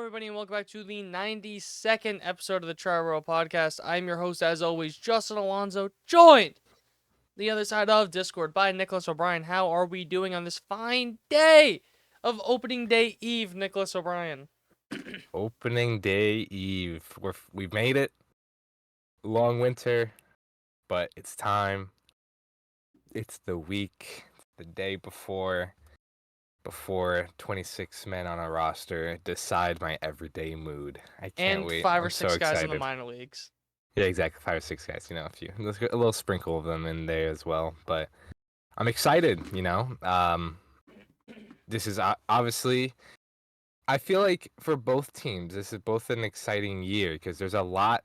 everybody, and welcome back to the 92nd episode of the Triboro Podcast. I'm your host, as always, Justin Alonso, joined the other side of Discord by Nicholas O'Brien. How are we doing on this fine day of opening day eve, Nicholas O'Brien? Opening day eve. We've made it. Long winter, but it's time. It's the week, the day before 26 men on a roster decide my everyday mood. I can't And wait. 5 or I'm so 6 guys in the excited. minor leagues. Yeah, exactly. 5 or 6 guys. A little sprinkle of them in there as well. But I'm excited. This is obviously. I feel like for both teams, this is both an exciting year because there's a lot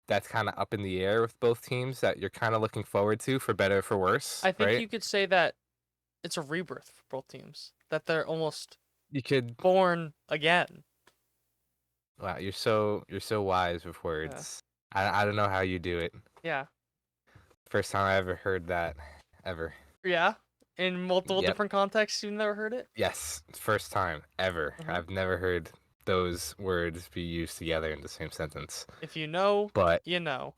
that's kind of up in the air with both teams that you're kind of looking forward to, for better or for worse, I think right? you could say that it's a rebirth for both teams. That they're almost You could. born again. Wow, you're so wise with Yeah. words. I don't know how you do it. Yeah. First time I ever heard that, ever. Yeah? In multiple Yep. different contexts, you've never heard it? Yes, first time ever. Mhm. I've never heard those words be used together in the same sentence. If you know, But you know.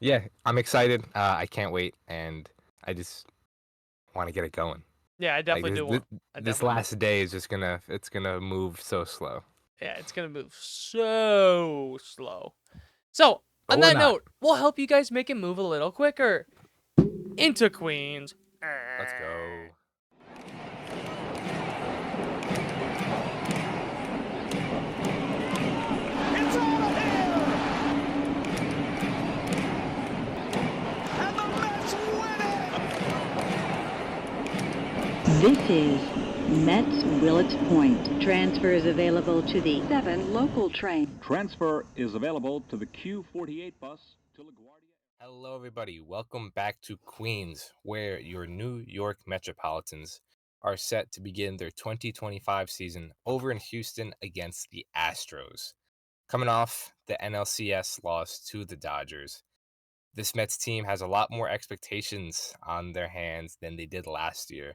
yeah, I'm excited. I can't wait, and I just want to get it going. Yeah, I definitely do want. This last day is just it's gonna move so slow. Yeah, it's gonna move so slow. So, But on we're that not. note, we'll help you guys make it move a little quicker. Into Queens. Let's go. It's out of here! And the Mets win it! This is Mets Willets Point. Transfers available to the 7 local train. Transfer is available to the Q48 bus to LaGuardia. Hello, everybody. Welcome back to Queens, where your New York Metropolitans are set to begin their 2025 season over in Houston against the Astros. Coming off the NLCS loss to the Dodgers, this Mets team has a lot more expectations on their hands than they did last year.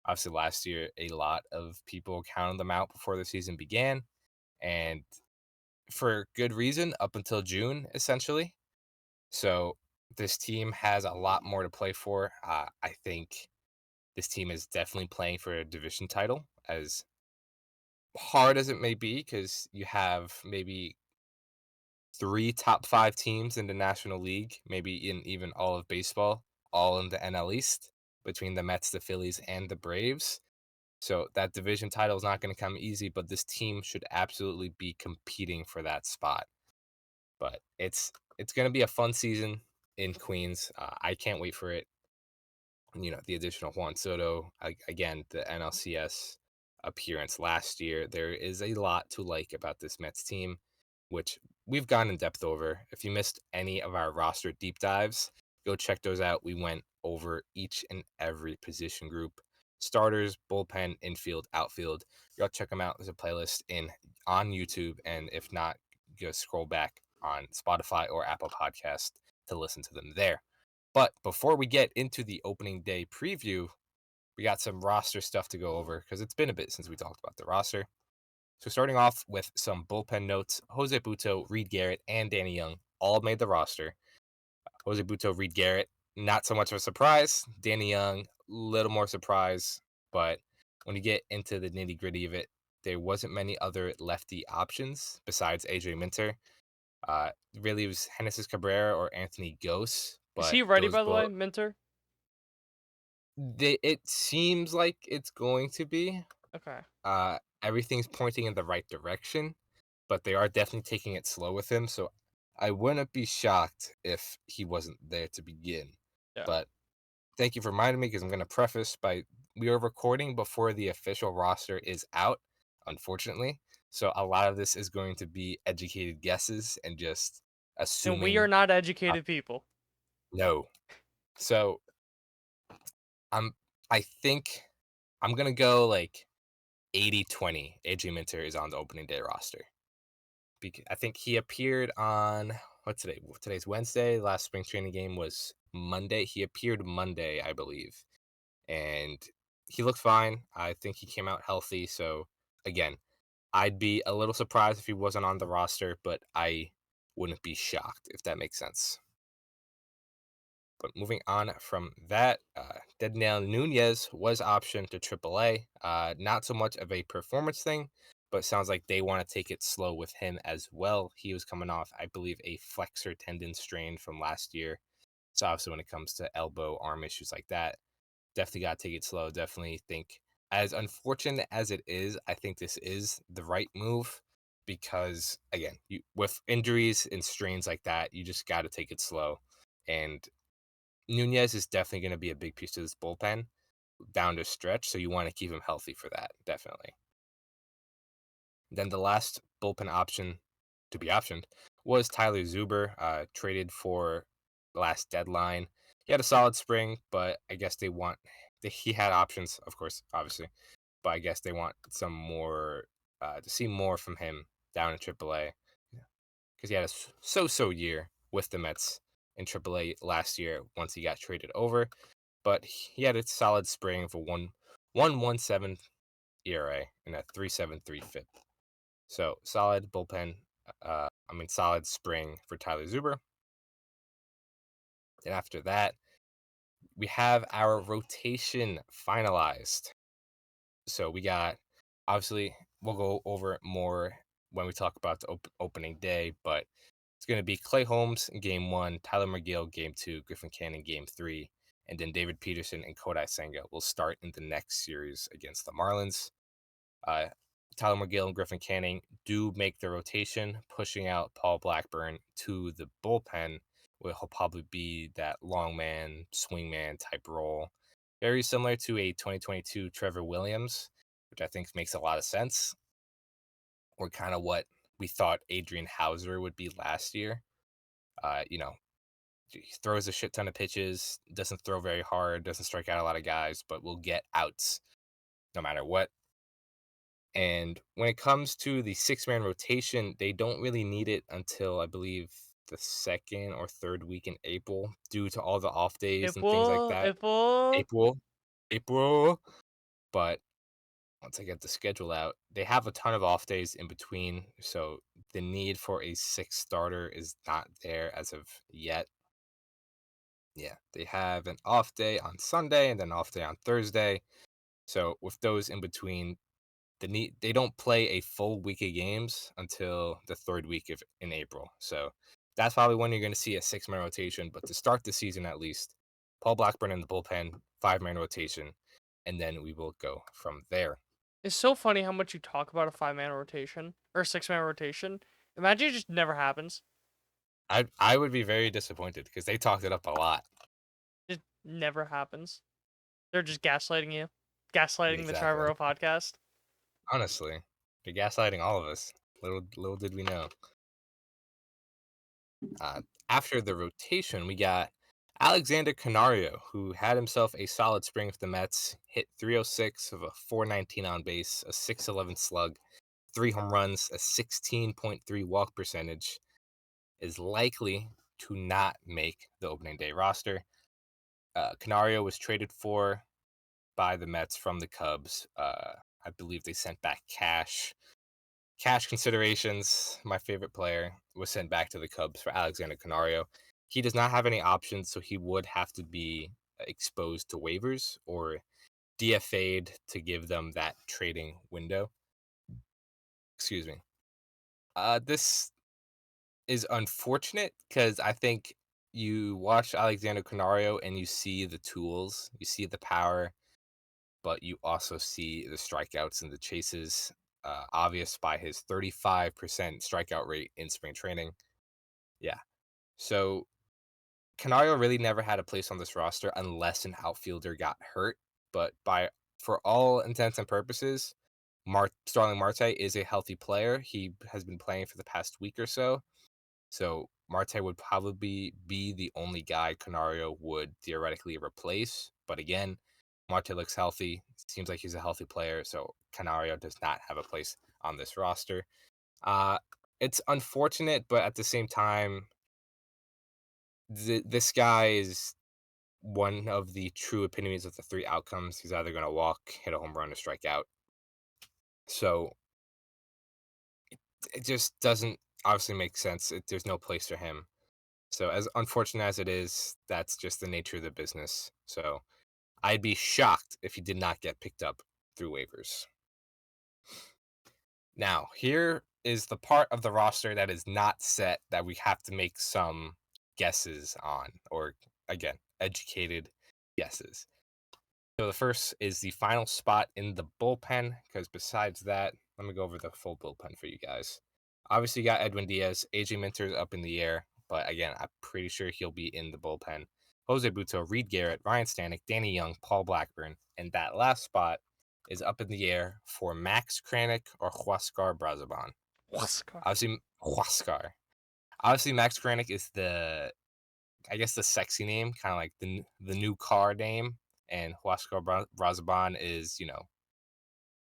Obviously, last year, a lot of people counted them out before the season began, and for good reason, up until June, essentially. So this team has a lot more to play for. I think this team is definitely playing for a division title, as hard as it may be, because you have maybe 3 top 5 teams in the National League, maybe in even all of baseball, all in the NL East, between the Mets, the Phillies, and the Braves. So that division title is not going to come easy, but this team should absolutely be competing for that spot. But it's going to be a fun season in Queens. I can't wait for it. The addition of Juan Soto, again, the NLCS appearance last year. There is a lot to like about this Mets team, which we've gone in depth over. If you missed any of our roster deep dives, go check those out. We went over each and every position group: starters, bullpen, infield, outfield. Go check them out. There's a playlist on YouTube, and if not, just scroll back on Spotify or Apple Podcast to listen to them there. But before we get into the opening day preview, we got some roster stuff to go over because it's been a bit since we talked about the roster. So starting off with some bullpen notes, Jose Butto, Reed Garrett, and Danny Young all made the roster. Jose Butto, Reed Garrett, not so much of a surprise. Danny Young, little more surprise. But when you get into the nitty-gritty of it, there wasn't many other lefty options besides AJ Minter. Really, it was Genesis Cabrera or Anthony Gose. Is But he ready, those by the way, both, Minter? it seems like it's going to be. Okay. Everything's pointing in the right direction, but they are definitely taking it slow with him. So I wouldn't be shocked if he wasn't there to begin. Yeah. But thank you for reminding me, because I'm going to preface by we are recording before the official roster is out, unfortunately. So a lot of this is going to be educated guesses and just assuming. And we are not uh, educated people. No. So I think I'm going to go like 80-20. AJ Minter is on the opening day roster. I think he appeared on, what's today? Today's Wednesday. The last spring training game was Monday. He appeared Monday, I believe. And he looked fine. I think he came out healthy. So, again, I'd be a little surprised if he wasn't on the roster, but I wouldn't be shocked, if that makes sense. But moving on from that, Dednail Nunez was optioned to AAA. Not so much of a performance thing, but sounds like they want to take it slow with him as well. He was coming off, I believe, a flexor tendon strain from last year. So obviously, when it comes to elbow, arm issues like that, definitely got to take it slow. Definitely think, as unfortunate as it is, I think this is the right move because, again, with injuries and strains like that, you just got to take it slow. And Nunez is definitely going to be a big piece of this bullpen down the stretch, so you want to keep him healthy for that, definitely. Then the last bullpen option to be optioned was Tyler Zuber, traded for the last deadline. He had a solid spring, but I guess he had options, of course, obviously, but I guess they want some more, to see more from him down in AAA because he had a so-so year with the Mets in AAA last year once he got traded over. But he had a solid spring of a 1.17 ERA and a 3.73 FIP. So solid bullpen. Solid spring for Tyler Zuber. And after that, we have our rotation finalized. So we got, obviously, we'll go over it more when we talk about the opening day, but it's going to be Clay Holmes in game 1, Tyler McGill game 2, Griffin Canning game 3, and then David Peterson and Kodai Senga will start in the next series against the Marlins. Uh, Tyler McGill and Griffin Canning do make the rotation, pushing out Paul Blackburn to the bullpen, where he'll probably be that long man, swing man type role. Very similar to a 2022 Trevor Williams, which I think makes a lot of sense. Or kind of what we thought Adrian Hauser would be last year. He throws a shit ton of pitches, doesn't throw very hard, doesn't strike out a lot of guys, but will get outs no matter what. And when it comes to the 6-man rotation, they don't really need it until I believe the second or third week in April due to all the off days and things like that. April. April. But once I get the schedule out, they have a ton of off days in between. So the need for a 6th starter is not there as of yet. Yeah, they have an off day on Sunday and then an off day on Thursday. So with those in between, they don't play a full week of games until the third week in April. So that's probably when you're going to see a 6-man rotation. But to start the season, at least, Paul Blackburn in the bullpen, 5-man rotation, and then we will go from there. It's so funny how much you talk about a 5-man rotation or 6-man rotation. Imagine it just never happens. I would be very disappointed because they talked it up a lot. It never happens. They're just gaslighting you, gaslighting the Exactly. Triboro Podcast. Honestly, they're gaslighting all of us. Little did we know. After the rotation, we got Alexander Canario, who had himself a solid spring for the Mets, hit 306 of a 419 on base, a 611 slug, 3 home runs, a 16.3 walk percentage, is likely to not make the opening day roster. Canario was traded for by the Mets from the Cubs. I believe they sent back cash considerations. My favorite player was sent back to the Cubs for Alexander Canario. He does not have any options, so he would have to be exposed to waivers or DFA'd to give them that trading window. Excuse me. This is unfortunate because I think you watch Alexander Canario and you see the tools, you see the power, but you also see the strikeouts and the chases, obvious by his 35% strikeout rate in spring training. Yeah. So Canario really never had a place on this roster unless an outfielder got hurt. But for all intents and purposes, Starling Marte is a healthy player. He has been playing for the past week or so. So Marte would probably be the only guy Canario would theoretically replace. But again, Marte looks healthy. Seems like he's a healthy player. So Canario does not have a place on this roster. It's unfortunate, but at the same time, this guy is one of the true epitomes of the 3 outcomes. He's either going to walk, hit a home run, or strike out. So it just doesn't obviously make sense. There's no place for him. So as unfortunate as it is, that's just the nature of the business. So I'd be shocked if he did not get picked up through waivers. Now, here is the part of the roster that is not set that we have to make some guesses on, or again, educated guesses. So the first is the final spot in the bullpen, because besides that, let me go over the full bullpen for you guys. Obviously, you got Edwin Diaz, AJ Minter's up in the air, but again, I'm pretty sure he'll be in the bullpen. Jose Buto, Reed Garrett, Ryan Stanek, Danny Young, Paul Blackburn, and that last spot is up in the air for Max Kranick or Huascar Brazoban. Huascar. Obviously, Max Kranick is the sexy name, kind of like the new car name, and Huascar Brazoban is,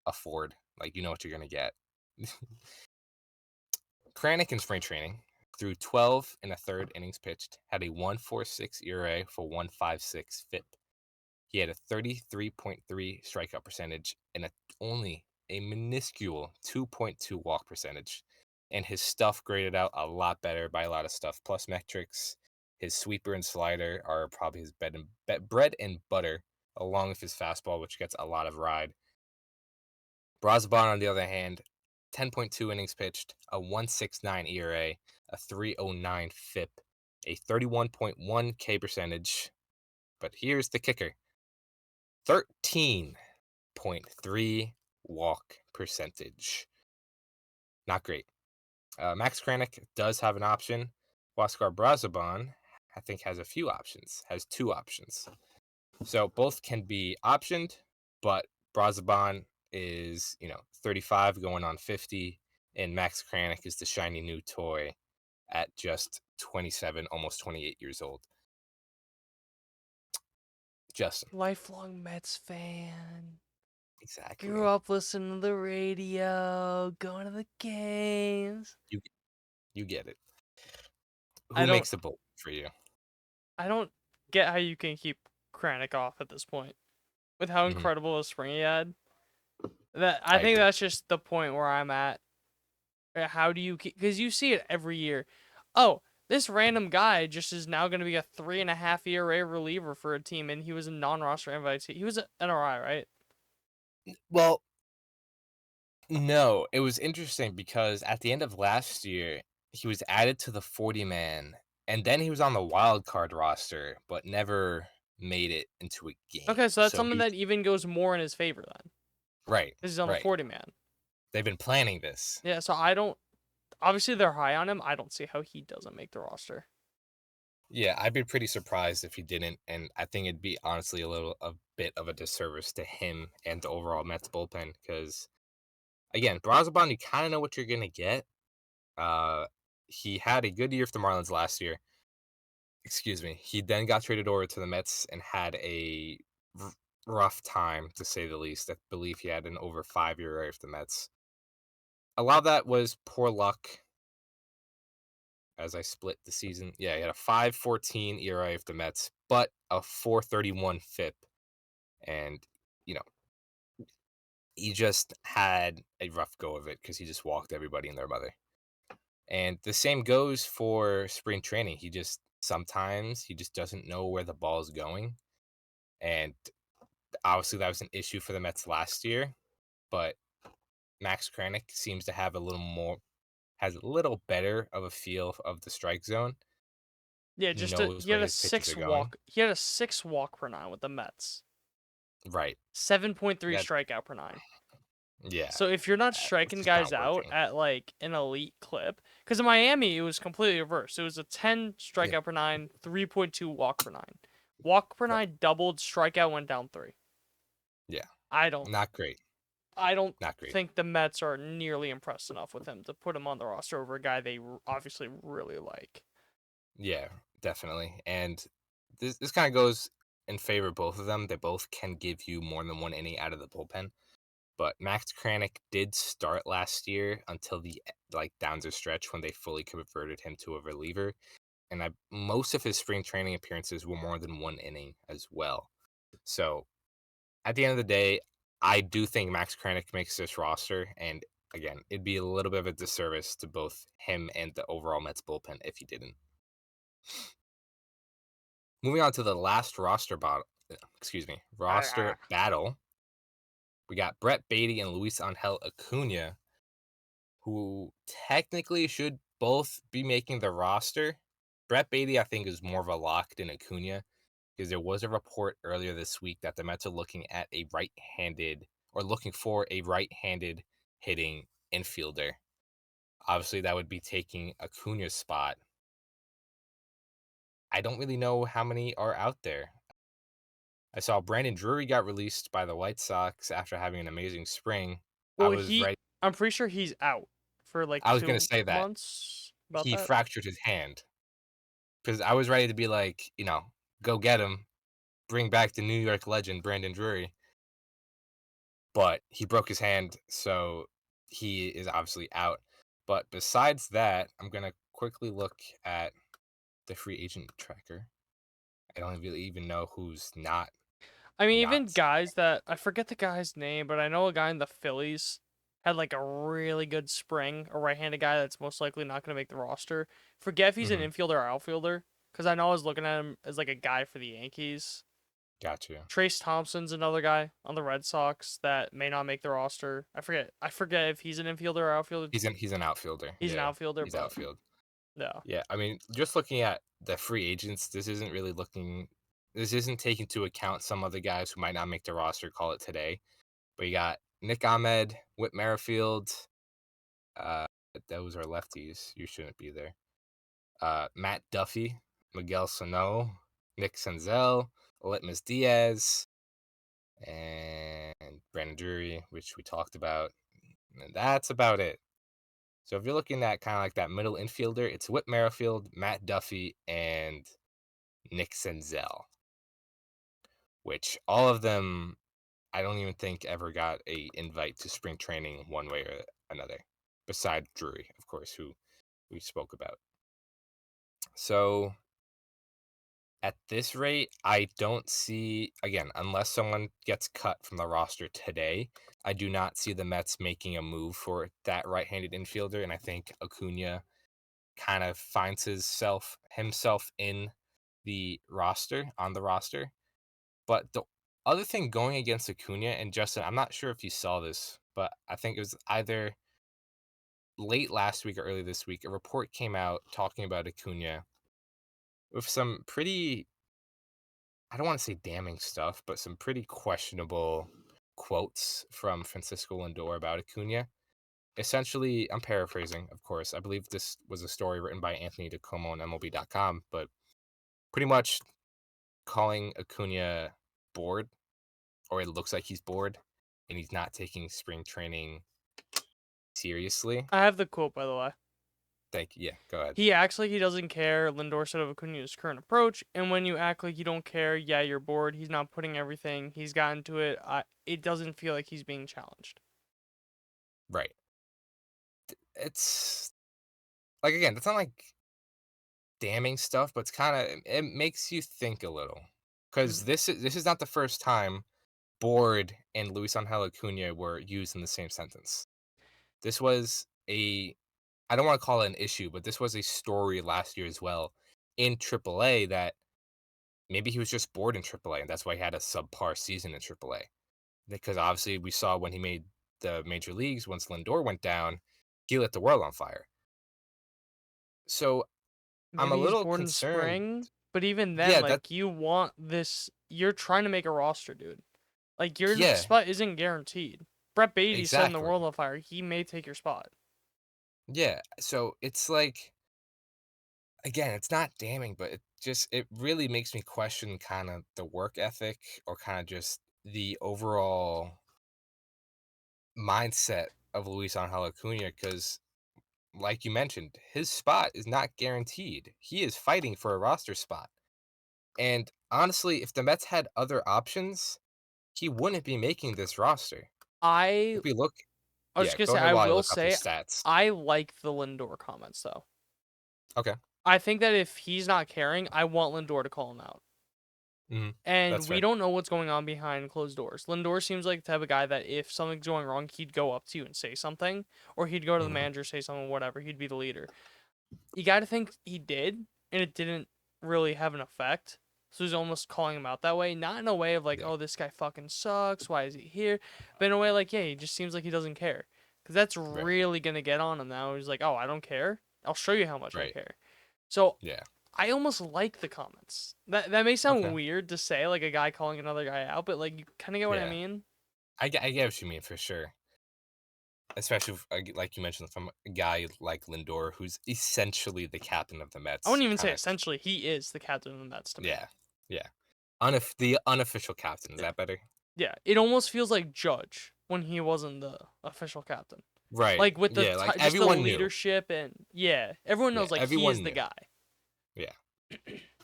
a Ford. Like, you know what you're going to get. Kranick in spring training threw 12 and a third innings pitched, had a 1.46 ERA for 1.56 FIP. He had a 33.3 strikeout percentage and only a minuscule 2.2 walk percentage. And his stuff graded out a lot better by a lot of stuff plus metrics. His sweeper and slider are probably his bread and butter, along with his fastball, which gets a lot of ride. Brazoban, on the other hand, 10.2 innings pitched, a 1.69 ERA, a 3.09 FIP, a 31.1 K percentage. But here's the kicker: 13.3 walk percentage. Not great. Max Kranick does have an option. Huascar Brazoban, I think, has a few options, has two options. So both can be optioned, but Brazoban is, 35 going on 50, and Max Kranick is the shiny new toy at just 27, almost 28 years old. Justin. Lifelong Mets fan. Exactly. Grew up listening to the radio, going to the games. You get it. I Who don't- makes the bolt for you? I don't get how you can keep Kranick off at this point, with how Mhm. incredible a spring he had. I I think agree. that's just the point where I'm at. How do you keep? Because you see it every year. Oh, this random guy just is now going to be a 3.5 ERA reliever for a team, and he was a non-roster invitee. He was an NRI, right? Well, no, it was interesting because at the end of last year, he was added to the 40-man, and then he was on the wild card roster, but never made it into a game. Okay, so that's he something was- that even goes more in his favor then. right, Because he's on the right. 40-man. They've been planning this. Yeah, so I don't. Obviously, they're high on him. I don't see how he doesn't make the roster. Yeah, I'd be pretty surprised if he didn't, and I think it'd be honestly a bit of a disservice to him and the overall Mets bullpen because, again, Brazoban, you kind of know what you're gonna get. He had a good year for the Marlins last year. Excuse me. He then got traded over to the Mets and had a rough time, to say the least. I believe he had an over 5-year ERA for the Mets. A lot of that was poor luck as I split the season. Yeah, he had a 5.14 ERA for the Mets, but a 4.31 FIP. And, he just had a rough go of it because he just walked everybody and their mother. And the same goes for spring training. Sometimes he just doesn't know where the ball is going. And obviously that was an issue for the Mets last year, but Max Kranick seems to have has a little better of a feel of the strike zone. Yeah, Knows he had where a his pitches 6 are going. walk. He had a 6 walk per 9 with the Mets. Right. 7.3 That- strikeout per 9. Yeah. So if you're not it's striking just guys not out working. at like an elite clip, because in Miami it was completely reversed. It was a 10 strikeout per 9, 3.2 walk per 9. Walk per 9 doubled, strikeout went down 3. Yeah. I don't Not great. Not great. think the Mets are nearly impressed enough with him to put him on the roster over a guy they obviously really like. Yeah, definitely. And this kind of goes in favor of both of them. They both can give you more than one inning out of the bullpen. But Max Kranick did start last year until the down the stretch when they fully converted him to a reliever. And most of his spring training appearances were more than one inning as well. So at the end of the day, I do think Max Kranick makes this roster, and again, it'd be a little bit of a disservice to both him and the overall Mets bullpen if he didn't. Moving on to the last roster battle. We got Brett Beatty and Luis Angel Acuna, who technically should both be making the roster. Brett Beatty, I think, is more of a lock than Acuna, because there was a report earlier this week that the Mets are looking for a right-handed hitting infielder. Obviously, that would be taking Acuna's spot. I don't really know how many are out there. I saw Brandon Drury got released by the White Sox after having an amazing spring. Well, I'm pretty sure he's out for like I was going to 2 say that months. About he that. fractured his hand, because I was ready to be like, go get him, bring back the New York legend Brandon Drury. But he broke his hand, so he is obviously out. But besides that, I'm going to quickly look at the free agent tracker. I don't really even know who's not. I mean, even guys that I forget the guy's name, but I know a guy in the Phillies had like a really good spring, a right-handed guy that's most likely not going to make the roster. Forget if he's an infielder or outfielder, because I know I was looking at him as like a guy for the Yankees. Gotcha. Trace Thompson's another guy on the Red Sox that may not make the roster. I forget if he's an infielder or outfielder. He's an outfielder. He's an outfielder, He's but outfield. no. Yeah, I mean, just looking at the free agents, this isn't taking into account some other guys who might not make the roster, call it today. But you got Nick Ahmed, Whit Merrifield. Those are lefties. You shouldn't be there. Matt Duffy, Miguel Sano, Nick Senzel, Litmus Diaz, and Brandon Drury, which we talked about. And that's about it. So if you're looking at kind of like that middle infielder, it's Whit Merrifield, Matt Duffy, and Nick Senzel. Which all of them, I don't even think ever got a invite to spring training one way or another. Besides Drury, of course, who we spoke about. So at this rate, I don't see, again, unless someone gets cut from the roster today, I do not see the Mets making a move for that right-handed infielder. And I think Acuna kind of finds himself in on the roster. But the other thing going against Acuna, and Justin, I'm not sure if you saw this, but I think it was either late last week or early this week, a report came out talking about Acuna with some pretty, I don't want to say damning stuff, but some pretty questionable quotes from Francisco Lindor about Acuna. Essentially, I'm paraphrasing, of course. I believe this was a story written by Anthony DeComo on MLB.com, but pretty much calling Acuna bored, or it looks like he's bored, and he's not taking spring training seriously. I have the quote, by the way. Thank you. Yeah, go ahead. He acts like he doesn't care, Lindor said of Acuna's current approach, and when you act like you don't care, yeah, you're bored. He's not putting everything he's got into it. It doesn't feel like he's being challenged. Right. It's like, again, that's not like damning stuff, but it's kind of, it makes you think a little, because this is not the first time bored and Luis Angel Acuna were used in the same sentence. This was I don't want to call it an issue, but this was a story last year as well in AAA, that maybe he was just bored in AAA, and that's why he had a subpar season in AAA. Because obviously we saw when he made the major leagues, once Lindor went down, he lit the world on fire. So Maybe I'm a he's little bored in concerned. spring, but even then, Yeah, like, you want this. You're trying to make a roster, dude. Like, your Yeah. spot isn't guaranteed. Brett Beatty's setting the Exactly. world on fire. He may take your spot. Yeah, so it's like, again, it's not damning, but it really makes me question kind of the work ethic, or kind of just the overall mindset of Luis Angel Acuna, because like you mentioned, his spot is not guaranteed. He is fighting for a roster spot. And honestly, if the Mets had other options, he wouldn't be making this roster. I If we look, was yeah, just gonna go say, ahead I while I will look up his say, stats. I like the Lindor comments though. Okay. I think that if he's not caring, I want Lindor to call him out. And That's we fair. don't know what's going on behind closed doors. Lindor seems like the type of guy that if something's going wrong, he'd go up to you and say something, or he'd go to the Mhm. manager, say something, whatever. He'd be the leader. You got to think he did, and it didn't really have an effect. So he's almost calling him out that way, not in a way of like, Yeah. oh, this guy fucking sucks. Why is he here? But in a way like, yeah, he just seems like he doesn't care, because that's Right. really gonna get on him now. He's like, oh, I don't care. I'll show you how much I Right. care. So Yeah. I almost like the comments. That may sound Okay. weird to say, like a guy calling another guy out, but like you kind of get what I Yeah. mean. I get what you mean for sure. Especially like you mentioned, from a guy like Lindor, who's essentially the captain of the I Mets. wouldn't even say Kind of. essentially he is the captain of the Mets to me. Yeah. Yeah. The unofficial captain. Is Yeah. that better? Yeah, it almost feels like Judge when he wasn't the official captain. Right. Like with the Yeah. Like just the everyone knew. leadership and yeah, everyone Yeah. knows like he Everyone is the knew. guy. Yeah.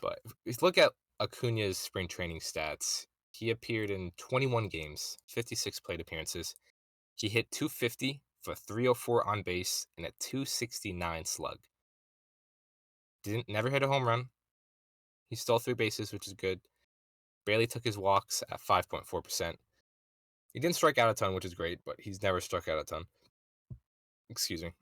But if you look at Acuna's spring training stats, he appeared in 21 games, 56 plate appearances. He hit 250 for 304 on base and a 269 slug. Never hit a home run. He stole 3 bases, which is good. Barely took his walks at 5.4%. He didn't strike out a ton, which is great, but he's never struck out a ton. Excuse me.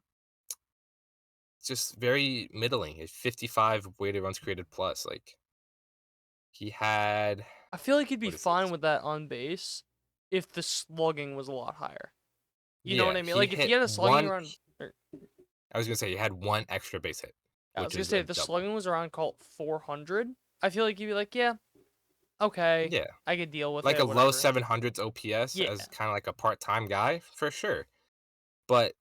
It's just very middling. It's 55 weighted runs created plus. Like, he had. I feel like he'd be What is fine this? with that on base if the slugging was a lot higher. You know Yeah, what I mean? he Like if he hit had a slugging one. around I was going to say he had one extra base hit, I was which gonna is say a if the double. slugging was around call it 400, I feel like you'd be like, yeah, okay, Yeah. I could deal with Like it. a low Whatever. 700s OPS Yeah, as kind of like a part-time guy, for sure. But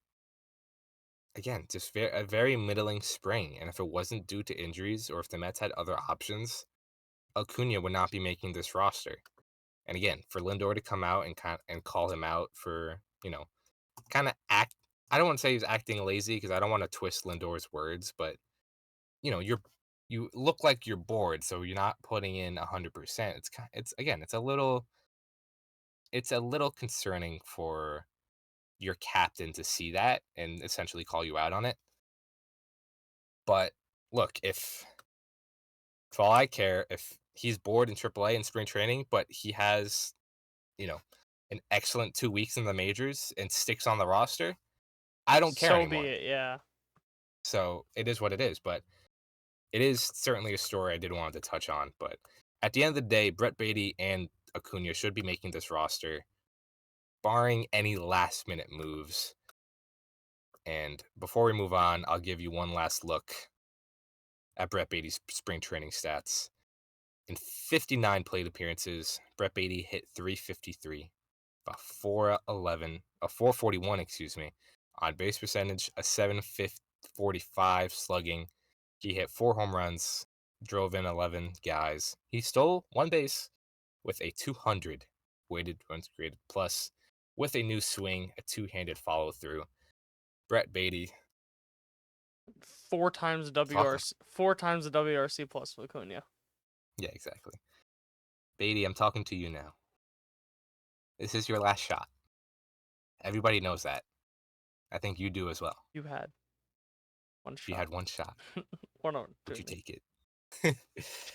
again, just a very middling spring. And if it wasn't due to injuries or if the Mets had other options, Acuna would not be making this roster. And again, for Lindor to come out and call him out for, kind of act. I don't want to say he's acting lazy because I don't want to twist Lindor's words, but you look like you're bored, so you're not putting in 100%. It's a little concerning for your captain to see that and essentially call you out on it. But look, if for all I care, if he's bored in AAA in spring training, but he has, you know, an excellent 2 weeks in the majors and sticks on the roster, I don't care so be anymore. it. Yeah. So it is what it is. But it is certainly a story I did want to touch on. But at the end of the day, Brett Beatty and Acuna should be making this roster, barring any last minute moves. And before we move on, I'll give you one last look at Brett Beatty's spring training stats. In 59 plate appearances, Brett Beatty hit 353, a 411, a 441, excuse me, on base percentage, a 745 slugging. He hit 4 home runs, drove in 11 guys. He stole 1 base with a 200 weighted runs created plus, with a new swing, a two-handed follow through. Brett Beatty, 4 times the talk. WRC, 4 times the WRC plus with Acuna. Yeah, exactly. Beatty, I'm talking to you now. This is your last shot. Everybody knows that. I think you do as well. You had one shot. You had one shot. One Would you opportunity. take it?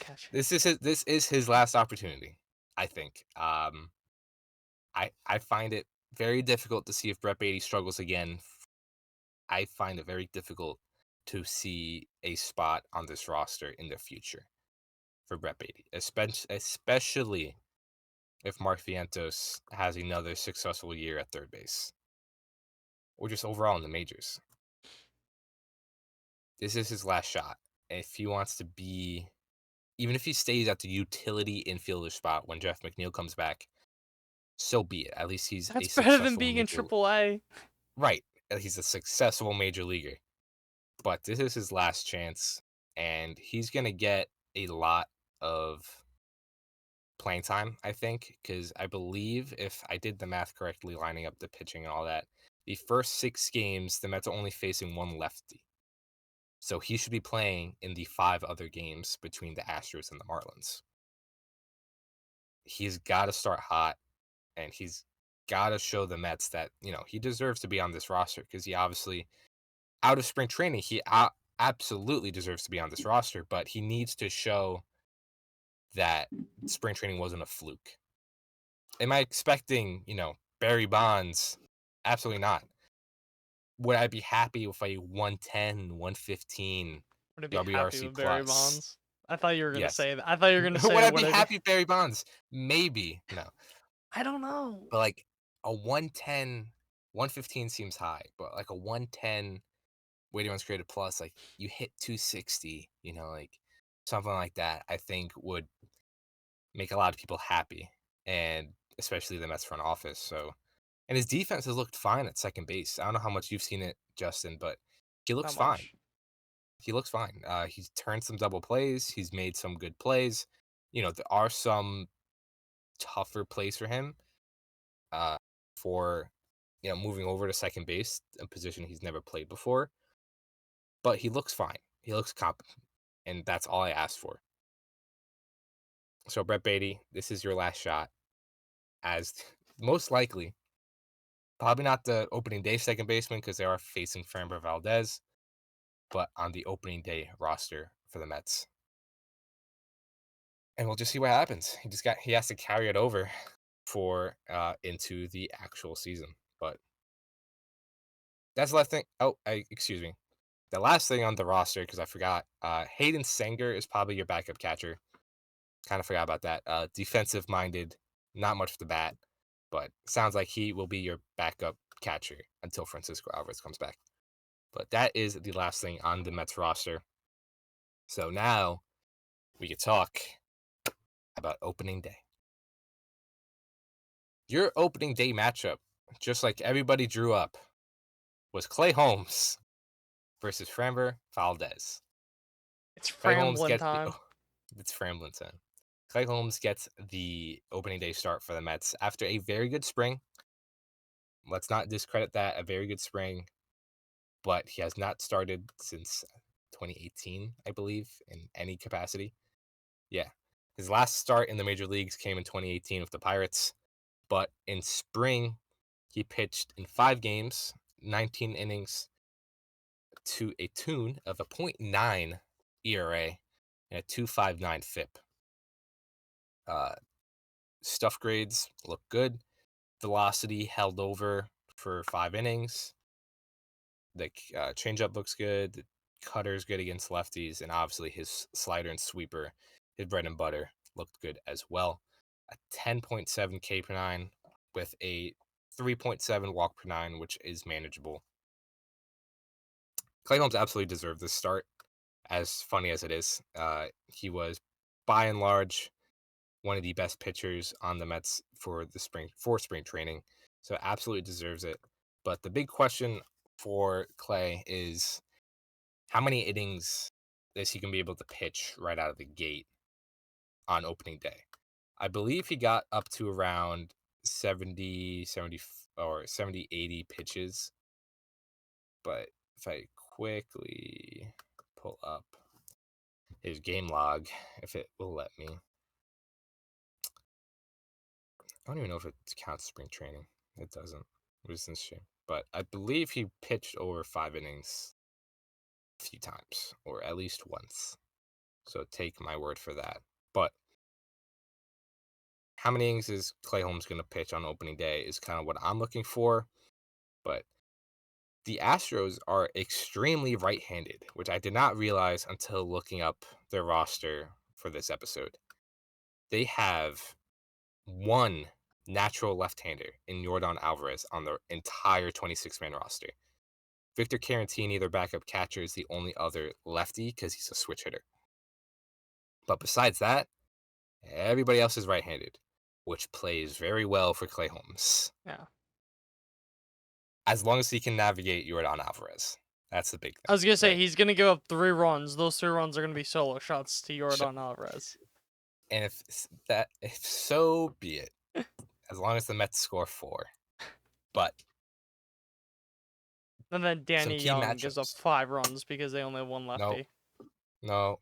Catch it. This is his last opportunity, I think. I find it very difficult to see if Brett Beatty struggles again. I find it very difficult to see a spot on this roster in the future for Brett Beatty, especially if Mark Vientos has another successful year at third base, or just overall in the majors. This is his last shot. If he wants to be, even if he stays at the utility infielder spot when Jeff McNeil comes back, so be it. At least he's a That's better than successful being in major. AAA. Right. He's a successful major leaguer. But this is his last chance, and he's going to get a lot of playing time, I think, because I believe if I did the math correctly, lining up the pitching and all that, the first 6 games, the Mets are only facing one lefty. So he should be playing in the 5 other games between the Astros and the Marlins. He's got to start hot, and he's got to show the Mets that, he deserves to be on this roster, because he obviously, out of spring training, he absolutely deserves to be on this roster, but he needs to show that spring training wasn't a fluke. Am I expecting, Barry Bonds? Absolutely not. Would I be happy with a 110, 115 Would I be happy WRC with Barry plus? Bonds? I thought you were gonna Yes. say that. I thought you were gonna Would say I be would happy with Barry Bonds? Maybe. No. I don't know. But like a 110, 115 seems high, but like a 110 weighted runs created plus, like you hit 260, like something like that, I think would make a lot of people happy, and especially the Mets front office. So, and his defense has looked fine at second base. I don't know how much you've seen it, Justin, but he looks Not fine. much. He looks fine. He's turned some double plays. He's made some good plays. There are some tougher plays for him. For moving over to second base, a position he's never played before. But he looks fine. He looks competent, and that's all I asked for. So Brett Beatty, this is your last shot, as most likely, probably not the opening day second baseman because they are facing Framber Valdez, but on the opening day roster for the Mets. And we'll just see what happens. He has to carry it over for into the actual season. But that's the last thing. Oh, excuse me. The last thing on the roster, because I forgot, Hayden Sanger is probably your backup catcher. Kind of forgot about that. Defensive minded, not much for the bat, but sounds like he will be your backup catcher until Francisco Alvarez comes back. But that is the last thing on the Mets roster. So now we can talk about opening day. Your opening day matchup, just like everybody drew up, was Clay Holmes versus Framber Valdez. It's Clay Holmes Framblin gets time. it's Framblin time. Clay Holmes gets the opening day start for the Mets after a very good spring. Let's not discredit that, a very good spring, but he has not started since 2018, I believe, in any capacity. Yeah. His last start in the major leagues came in 2018 with the Pirates, but in spring, he pitched in 5 games, 19 innings, to a tune of a .9 ERA and a 2.59 FIP. Stuff grades look good. Velocity held over for 5 innings. The changeup looks good. The cutter's good against lefties, and obviously his slider and sweeper, his bread and butter, looked good as well. A 10.7 K per 9 with a 3.7 walk per 9, which is manageable. Clay Holmes absolutely deserved this start, as funny as it is. He was, by and large, one of the best pitchers on the Mets for spring training, so absolutely deserves it. But the big question for Clay is how many innings is he going to be able to pitch right out of the gate on opening day? I believe he got up to around 70 or 70, 80 pitches. But if I quickly pull up his game log, if it will let me. I don't even know if it counts spring training. It doesn't. It was this year. But I believe he pitched over 5 innings a few times, or at least once. So take my word for that. But how many innings is Clay Holmes going to pitch on opening day is kind of what I'm looking for. But the Astros are extremely right-handed, which I did not realize until looking up their roster for this episode. They have one natural left-hander in Yordan Alvarez on their entire 26-man roster. Victor Caratini, their backup catcher, is the only other lefty because he's a switch hitter. But besides that, everybody else is right-handed, which plays very well for Clay Holmes. Yeah. As long as he can navigate Yordan Alvarez. That's the big thing. I was gonna say right? he's gonna give up 3 runs. Those 3 runs are gonna be solo shots to Yordan Alvarez. And if so be it, as long as the Mets score 4. But And then Danny key Young gives up matchups. 5 runs because they only have 1 lefty. No.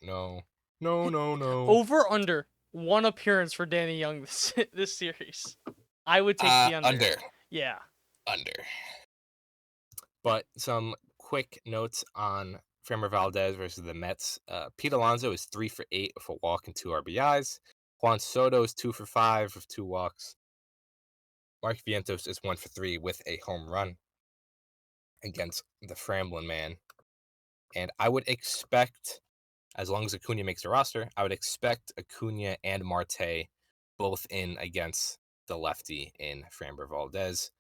Over under 1 appearance for Danny Young this series. I would take the under. Yeah. Under. But some quick notes on Framber Valdez versus the Mets. Pete Alonso is 3 for 8 with a walk and 2 RBIs. Juan Soto is 2 for 5 with 2 walks. Mark Vientos is 1 for 3 with a home run against the Framblin man. And I would expect, as long as Acuna makes the roster, I would expect Acuna and Marte both in against the lefty in Framber Valdez.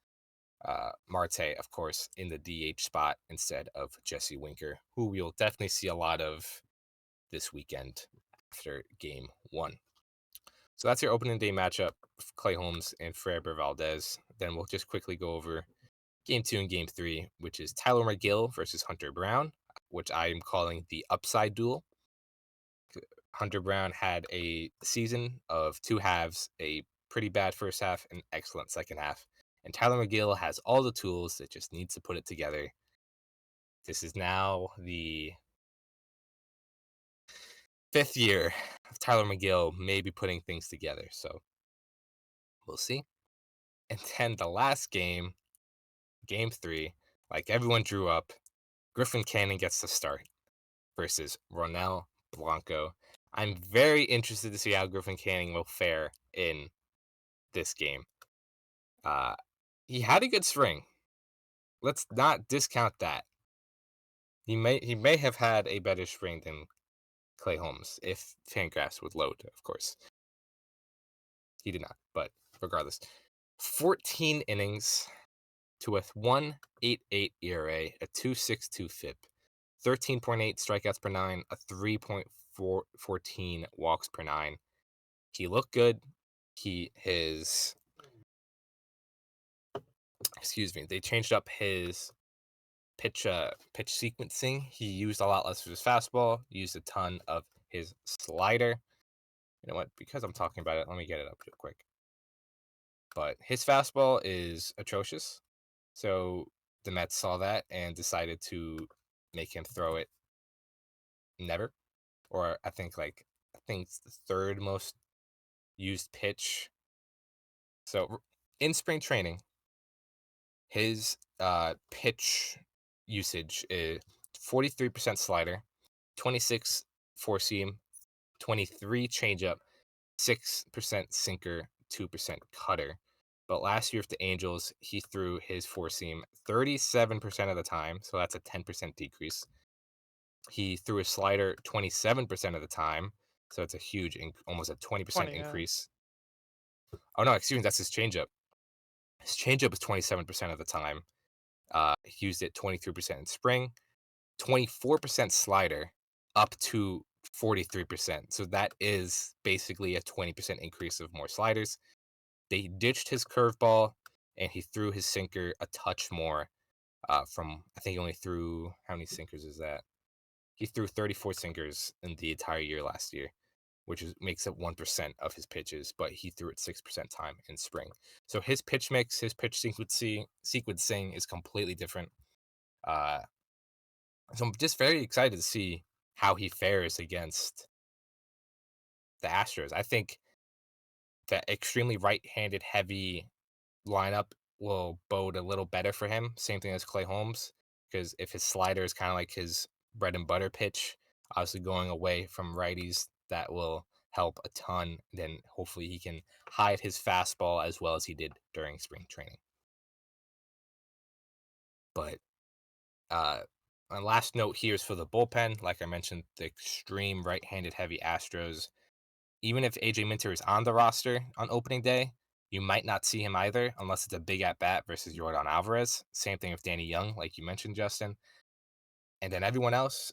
Marte, of course, in the DH spot instead of Jesse Winker, who we'll definitely see a lot of this weekend after game 1. So that's your opening day matchup, Clay Holmes and Framber Valdez. Then we'll just quickly go over game 2 and game 3, which is Tyler McGill versus Hunter Brown, which I am calling the upside duel. Hunter Brown had a season of 2 halves, a pretty bad first half, and excellent second half. And Tyler McGill has all the tools that just needs to put it together. This is now the 5th year of Tyler McGill maybe putting things together. So we'll see. And then the last game, game 3, like everyone drew up, Griffin Canning gets the start versus Ronel Blanco. I'm very interested to see how Griffin Canning will fare in this game. He had a good spring. Let's not discount that. He may have had a better spring than Clay Holmes if Fangraphs would load, of course. He did not, but regardless. 14 innings to a 1.88 ERA, a 2.62 FIP, 13.8 strikeouts per 9, a 3.14 walks per 9. He looked good. They changed up his pitch sequencing. He used a lot less of his fastball, used a ton of his slider. You know what? Because I'm talking about it, let me get it up real quick. But his fastball is atrocious. So the Mets saw that and decided to make him throw it never. Or I think it's the 3rd most used pitch. So in spring training, his pitch usage is 43% slider, 26 four seam, 23 changeup, 6% sinker, 2% cutter. But last year with the Angels, he threw his four seam 37% of the time, so that's a 10% decrease. He threw his slider 27% of the time, so it's a huge, almost a 20% 20, yeah. increase. Oh no, excuse me, that's his changeup. His changeup was 27% of the time. He used it 23% in spring, 24% slider, up to 43%. So that is basically a 20% increase of more sliders. They ditched his curveball, and he threw his sinker a touch more. I think he only threw, how many sinkers is that? He threw 34 sinkers in the entire year last year, which makes up 1% of his pitches, but he threw it 6% time in spring. So his pitch mix, his pitch sequencing is completely different. So I'm just very excited to see how he fares against the Astros. I think that extremely right-handed heavy lineup will bode a little better for him. Same thing as Clay Holmes, because if his slider is kind of like his bread and butter pitch, obviously going away from righties, that will help a ton. Then hopefully he can hide his fastball as well as he did during spring training. But my last note here is for the bullpen. Like I mentioned, the extreme right-handed heavy Astros. Even if AJ Minter is on the roster on opening day, you might not see him either unless it's a big at-bat versus Yordan Alvarez. Same thing with Danny Young, like you mentioned, Justin. And then everyone else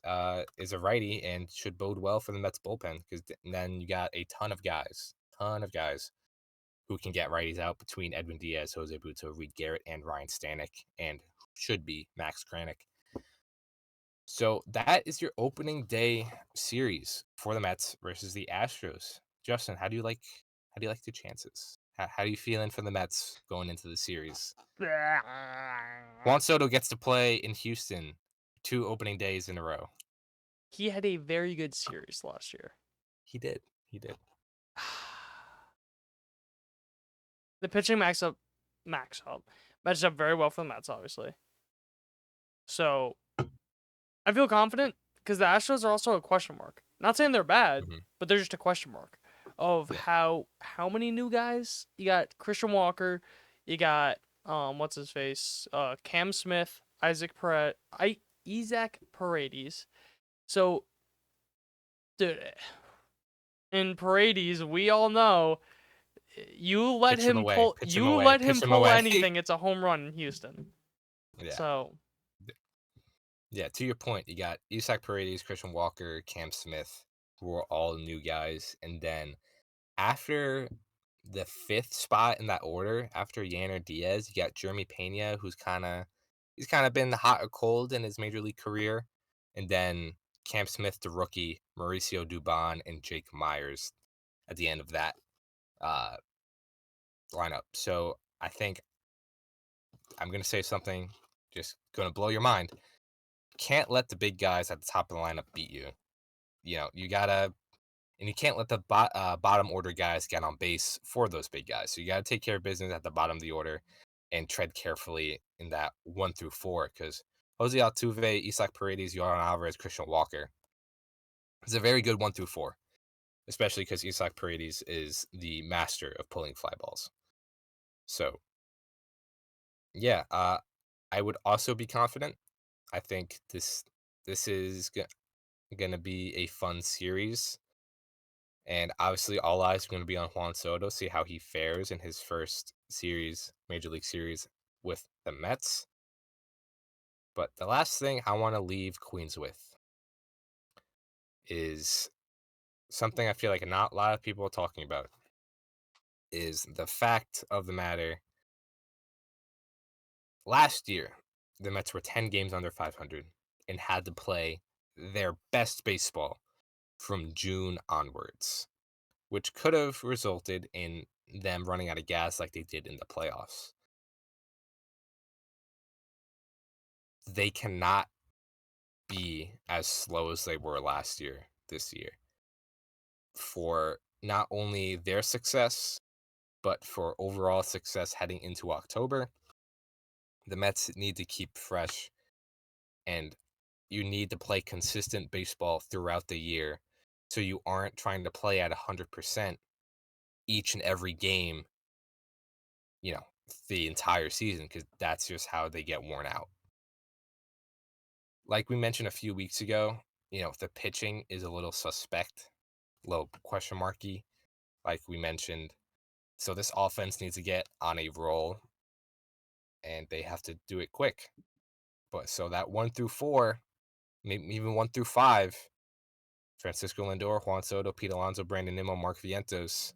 is a righty and should bode well for the Mets bullpen, because then you got a ton of guys who can get righties out between Edwin Diaz, Jose Buto, Reed Garrett, and Ryan Stanek, and should be Max Kranick. So that is your opening day series for the Mets versus the Astros. Justin, how do you like the chances? How are you feeling for the Mets going into the series? Juan Soto gets to play in Houston 2 opening days in a row. He had a very good series last year. He did. The pitching matched up very well for the Mets, obviously. So I feel confident because the Astros are also a question mark. Not saying they're bad, Mhm. but they're just a question mark. of Yeah. how many new guys? You got Christian Walker, you got what's his face? Cam Smith, Isaac Paredes. So, dude, in Paredes, we all know you let Pitch him him away. pull Pitch him you away. let him Pitch him pull away. anything, it's a home run in Houston. Yeah. So, Yeah, to your point, you got Isaac Paredes, Christian Walker, Cam Smith, who are all new guys. And then after the 5th spot in that order, after Yanner Diaz, you got Jeremy Pena, he's kind of been hot or cold in his major league career. And then Cam Smith, the rookie, Mauricio Dubon, and Jake Myers at the end of that uh, lineup. So I think I'm going to say something just going to blow your mind. Can't let the big guys at the top of the lineup beat you. You gotta, and you can't let the bottom order guys get on base for those big guys. So you gotta take care of business at the bottom of the order and tread carefully in that 1 through 4. Because Jose Altuve, Isaac Paredes, Yohan Alvarez, Christian Walker, it's a very good 1 through 4, especially because Isaac Paredes is the master of pulling fly balls. So yeah, I would also be confident. I think this is gonna be a fun series. And obviously, all eyes are going to be on Juan Soto, see how he fares in his first series, Major League Series with the Mets. But the last thing I want to leave Queens with is something I feel like not a lot of people are talking about, is the fact of the matter. Last year, the Mets were 10 games under 500 and had to play their best baseball from June onwards, which could have resulted in them running out of gas like they did in the playoffs. They cannot be as slow as they were last year, this year, for not only their success, but for overall success heading into October. The Mets need to keep fresh, and you need to play consistent baseball throughout the year so you aren't trying to play at 100% each and every game, the entire season, because that's just how they get worn out. Like we mentioned a few weeks ago, the pitching is a little suspect, little question marky, like we mentioned. So this offense needs to get on a roll, and they have to do it quick. But so that 1 through 4, maybe even 1 through 5, Francisco Lindor, Juan Soto, Pete Alonso, Brandon Nimmo, Mark Vientos,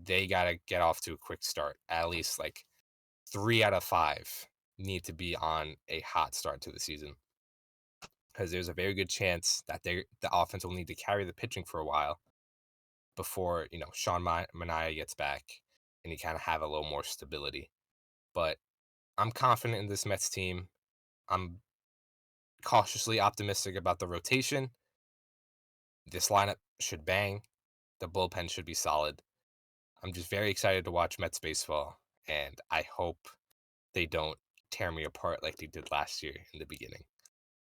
they got to get off to a quick start. At least like 3 out of 5 need to be on a hot start to the season, because there's a very good chance that the offense will need to carry the pitching for a while before Sean Manaea gets back and you kind of have a little more stability. But I'm confident in this Mets team. I'm cautiously optimistic about the rotation. This lineup should bang. The bullpen should be solid. I'm just very excited to watch Mets baseball, and I hope they don't tear me apart like they did last year in the beginning.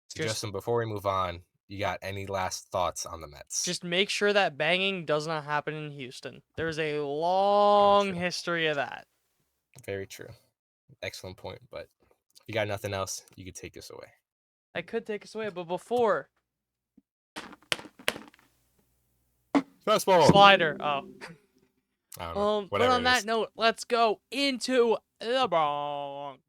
So, Just- Justin, before we move on, you got any last thoughts on the Mets? just make sure that banging does not happen in Houston. There's a long history of that. Very true. Excellent point. But if you got nothing else, you could take us away. I could take us away, but before Fastball. slider. Oh. I don't know. But Whatever on it that is. note, let's go into the Bronx.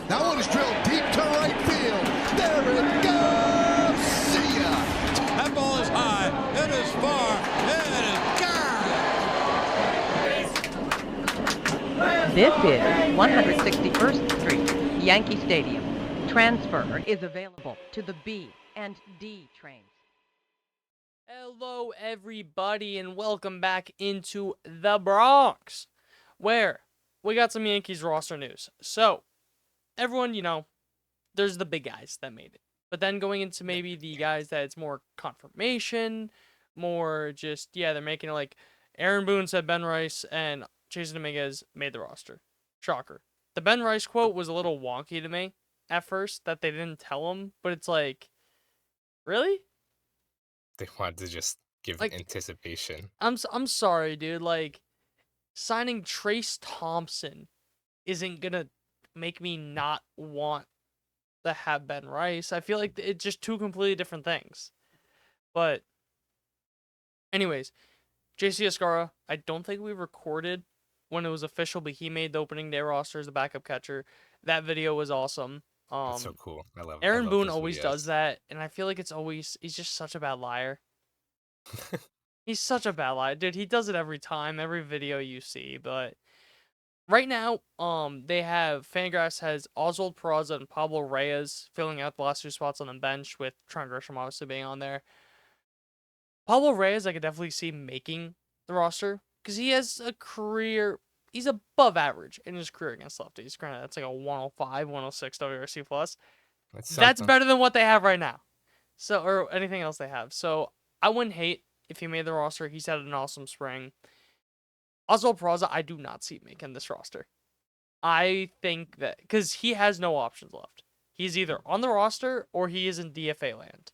That one is drilled deep to right field. There it goes. See ya. That ball is high. It is far. It is gone. This is 161st Street, Yankee Stadium. Transfer is available to the B and D trains. Hello, everybody, and welcome back into the Bronx, where we got some Yankees roster news. So, everyone, there's the big guys that made it. But then going into maybe the guys that it's more confirmation, more just, they're making it like Aaron Boone said Ben Rice and Jason Dominguez made the roster. Shocker. The Ben Rice quote was a little wonky to me at first, that they didn't tell him, but it's like, Really? They wanted to just give Like, anticipation. I'm sorry, dude. Like, signing Trace Thompson isn't gonna make me not want to have Ben Rice. I feel like it's just two completely different things. But, anyways, JC Escara, I don't think we recorded when it was official, but he made the opening day roster as a backup catcher. That video was awesome. That's so cool. I Aaron love Boone those always does videos. that, and I feel like he's just such a bad liar. He's such a bad liar, dude. He does it every time, every video you see. But right now, they have Fangraphs has Oswald Peraza and Pablo Reyes filling out the last two spots on the bench, with Trent Grisham obviously being on there. Pablo Reyes, I could definitely see making the roster because he has a career. He's above average in his career against lefties. Granted, that's like a 105, 106 WRC plus. That's something. better than what they have right now. So, or anything else they have. So I wouldn't hate if he made the roster. He's had an awesome spring. Oswald Peraza, I do not see making this roster. I think that because he has no options left. He's either on the roster or he is in DFA land.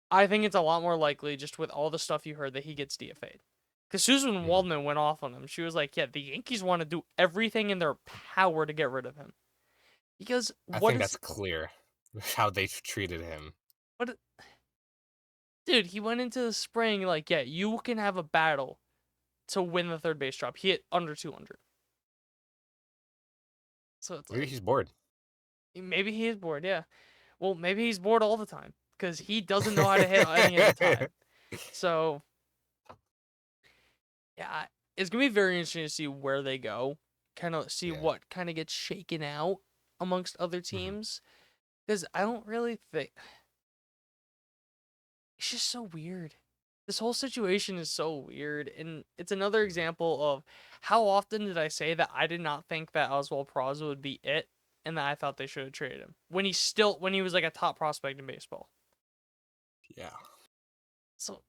I think it's a lot more likely, just with all the stuff you heard, that he gets DFA'd. Because Susan Waldman went off on him. She was like, yeah, the Yankees want to do everything in their power to get rid of him. Because I think that's clear how they've treated him. What? Dude, he went into the spring like, yeah, you can have a battle to win the third base job. He hit under 200. So it's Maybe like, he's bored. maybe he is bored, yeah. Well, maybe he's bored all the time because he doesn't know how to hit any of the time. So, yeah, it's going to be very interesting to see where they go. Kind of see what kind of gets shaken out amongst other teams. Because I don't really think... It's just so weird. This whole situation is so weird, and it's another example of how often did I say that I did not think that Oswald Peraza would be it, and that I thought they should have traded him when he was like a top prospect in baseball. Yeah. So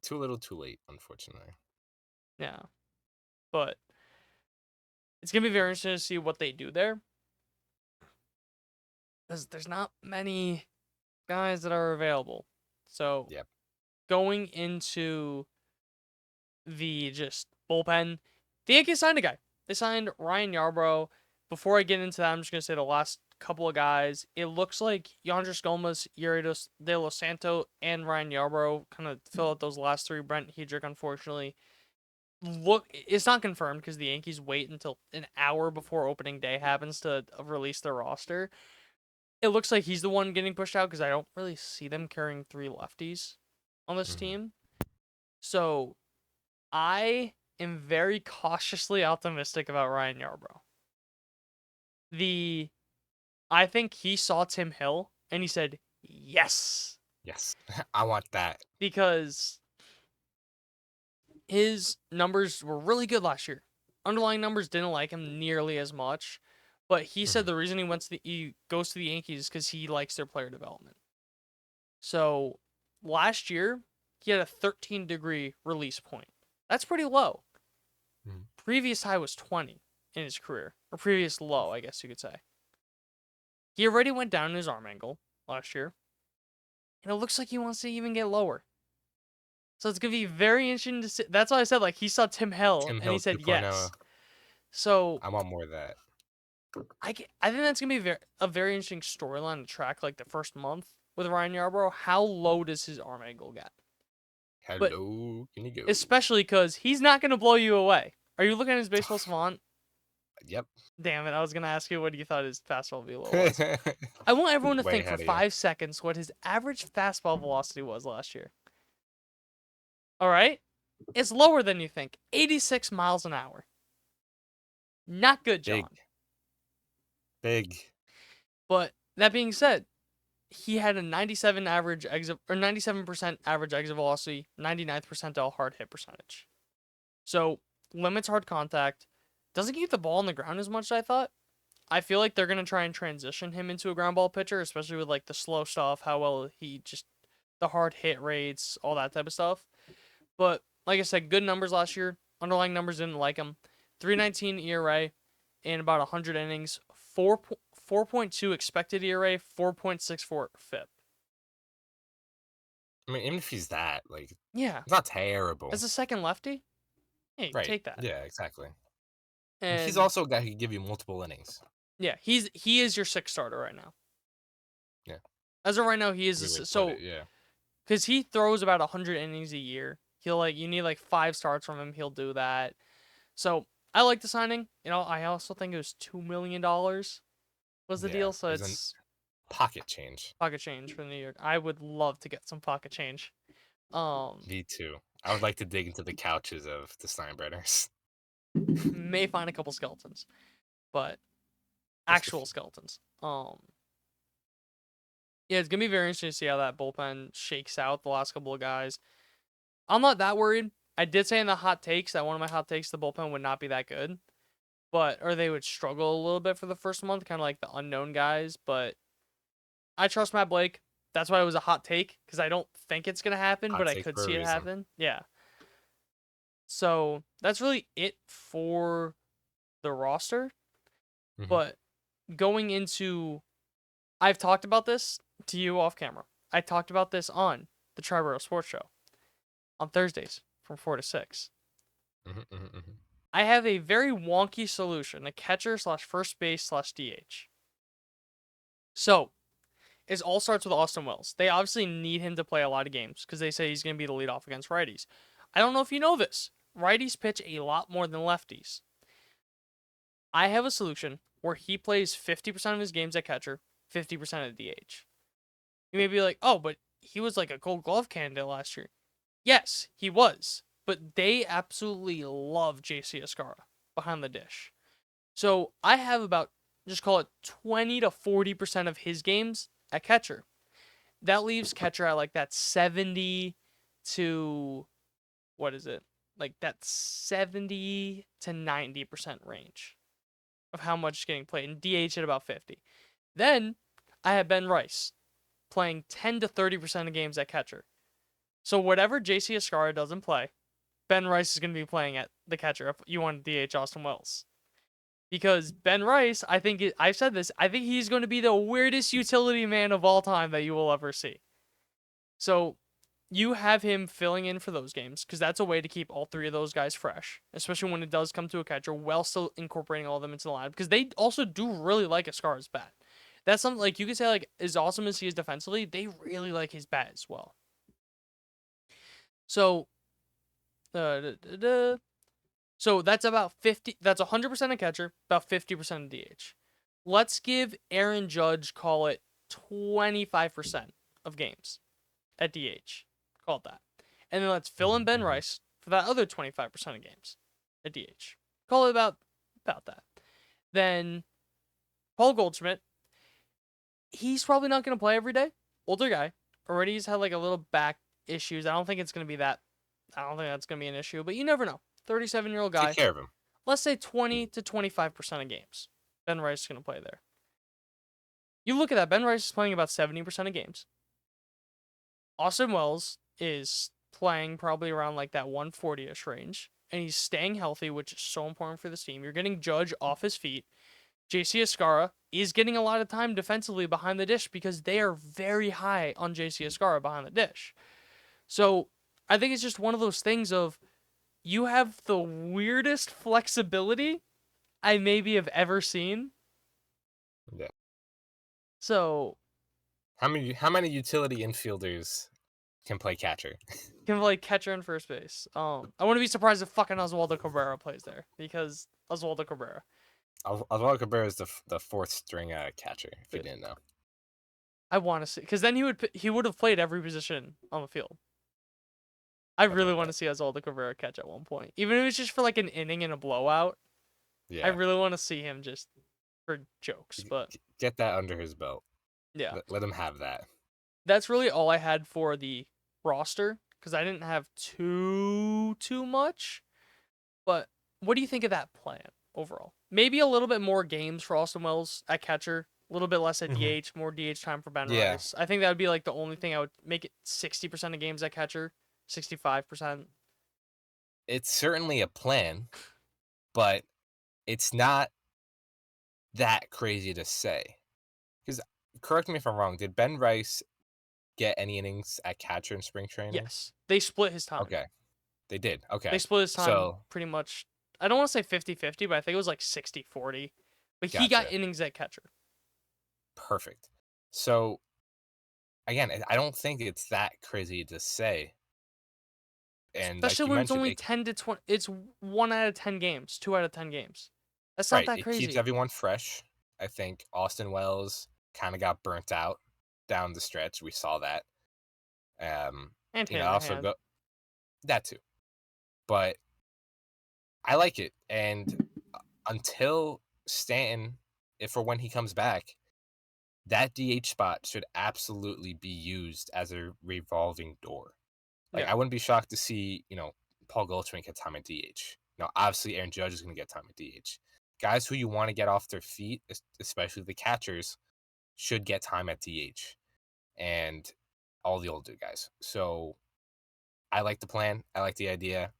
Too little, too late, unfortunately. yeah, but it's gonna be very interesting to see what they do there, because there's not many guys that are available. So going into the just bullpen, the Yankees signed a guy. They signed Ryan Yarbrough. Before I get into that, I'm just going to say the last couple of guys. It looks like Yandris Gomez, Yuridos De Los Santos, and Ryan Yarbrough kind of fill out those last three. Brent Hedrick, unfortunately. It's not confirmed because the Yankees wait until an hour before opening day happens to release their roster. It looks like he's the one getting pushed out because I don't really see them carrying three lefties on this team. So I am very cautiously optimistic about Ryan Yarbrough. I think he saw Tim Hill and he said, yes. Yes, I want that. Because his numbers were really good last year. Underlying numbers didn't like him nearly as much. But he said the reason he goes to the Yankees is because he likes their player development. So last year, he had a 13-degree release point. That's pretty low. Previous high was 20 in his career. Or previous low, I guess you could say. He already went down in his arm angle last year. And it looks like he wants to even get lower. So it's going to be very interesting to see. That's why I said, like, he saw Tim Hill and he said 2.0. yes. So I want more of that. I think that's going to be a very interesting storyline to track, like, the first month with Ryan Yarbrough. How low does his arm angle get? How low can he go? Especially because he's not going to blow you away. Are you looking at his baseball savant? Yep. Damn it, I was going to ask you what you thought his fastball velo was. I want everyone to think for 5 seconds what his average fastball velocity was last year. All right? It's lower than you think. 86 miles an hour. Not good, John. Big. But that being said, he had a 97% average exit velocity, 99th percentile hard hit percentage. So, limits hard contact. Doesn't keep the ball on the ground as much as I thought. I feel like they're going to try and transition him into a ground ball pitcher, especially with like the slow stuff, how well the hard hit rates, all that type of stuff. But like I said, good numbers last year. Underlying numbers didn't like him. 3.19 ERA in about 100 innings. 4.2 expected ERA, 4.64 FIP. I mean, even if he's that, like, Yeah, it's not terrible. as a second lefty, hey, Right. take that. Yeah, exactly. And he's And also a guy who can give you multiple innings. yeah, he is your sixth starter right now. Yeah. As of right now, he is Good way to put so it, yeah. because he throws about 100 innings a year. You need like 5 starts from him. He'll do that. So I like the signing. I also think it was $2 million was the Yeah, deal. So there's an it's pocket change. pocket change for New York. I would love to get some pocket change. Me too. I would like to dig into the couches of the Steinbrenners. May find a couple skeletons, but Just a actual few. skeletons. Yeah, it's gonna be very interesting to see how that bullpen shakes out the last couple of guys. I'm not that worried. I did say in the hot takes that one of my hot takes the bullpen would not be that good, or they would struggle a little bit for the first month, kind of like the unknown guys. But I trust Matt Blake. That's why it was a hot take because I don't think it's gonna happen, Hot but I take could for a see it reason. happen. Yeah. So that's really it for the roster. Mhm. But going into, I've talked about this to you off camera. I talked about this on the Triboro Sports Show on Thursdays from 4 to 6. I have a very wonky solution, a catcher / first base / DH. So, it all starts with Austin Wells. They obviously need him to play a lot of games because they say he's going to be the leadoff against righties. I don't know if you know this. Righties pitch a lot more than lefties. I have a solution where he plays 50% of his games at catcher, 50% at DH. You may be like, oh, but he was like a Gold Glove candidate last year. Yes, he was. But they absolutely love JC Escarra behind the dish. So I have about, just call it 20 to 40% of his games at catcher. That leaves catcher at like that 70 to, what is it? Like that 70 to 90% range of how much is getting played. And DH at about 50. Then I have Ben Rice playing 10 to 30% of games at catcher. So whatever JC Escarra doesn't play, Ben Rice is going to be playing at the catcher if you want to DH Austin Wells. Because Ben Rice, I've said this, I think he's going to be the weirdest utility man of all time that you will ever see. So you have him filling in for those games because that's a way to keep all three of those guys fresh, especially when it does come to a catcher, while still incorporating all of them into the lineup because they also do really like Escarra's bat. That's something like you could say like as awesome as he is defensively, they really like his bat as well. So, so that's about 50. That's 100% a catcher, about 50% of DH. Let's give Aaron Judge, call it 25% of games at DH. Call it that. And then let's fill in Ben Rice for that other 25% of games at DH. Call it about that. Then Paul Goldschmidt, he's probably not going to play every day. Older guy. Already he's had like a little back issues. I don't think that's going to be an issue, but you never know. 37-year-old guy. Take care of him. Let's say 20 to 25% of games. Ben Rice is going to play there. You look at that. Ben Rice is playing about 70% of games. Austin Wells is playing probably around like that 140-ish range. And he's staying healthy, which is so important for this team. You're getting Judge off his feet. JC Escarra is getting a lot of time defensively behind the dish because they are very high on JC Escarra behind the dish. So I think it's just one of those things of you have the weirdest flexibility I maybe have ever seen. Yeah. So How many utility infielders can play catcher? can play catcher and first base. I wouldn't be surprised if fucking Oswaldo Cabrera plays there because Oswaldo Cabrera. Oswaldo Cabrera is the fourth string catcher. If you didn't know. I want to see because then he would have played every position on the field. I really want to see Oswaldo Cabrera catch at one point, even if it's just for like an inning and a blowout. Yeah. I really want to see him just for jokes, but Get that under his belt. yeah, Let him have that. that's really all I had for the roster because I didn't have too much. But what do you think of that plan overall? Maybe a little bit more games for Austin Wells at catcher, a little bit less at DH, more DH time for Ben Rice. I think that would be like the only thing I would make it 60% of games at catcher, 65%. It's certainly a plan, but it's not that crazy to say. Because, correct me if I'm wrong, did Ben Rice get any innings at catcher in spring training? Yes. They split his time. Okay. They did. They Okay. split his time So, pretty much. I don't want to say 50-50, but I think it was like 60-40. But he got gotcha. innings at catcher. Perfect. So, again, I don't think it's that crazy to say. And like Especially you when it's mentioned, only 10 to 20. It's 1 out of 10 games, 2 out of 10 games. That's not right, that it keeps crazy. everyone fresh. I think Austin Wells kind of got burnt out down the stretch. We saw that. And I also Hanrahan. go that too. But I like it. And until Stanton, if or when he comes back, that DH spot should absolutely be used as a revolving door. Like, Yeah. I wouldn't be shocked to see, Paul Goldschmidt get time at DH. Obviously Aaron Judge is going to get time at DH. Guys who you want to get off their feet, especially the catchers, should get time at DH. And all the older guys. So I like the plan. I like the idea.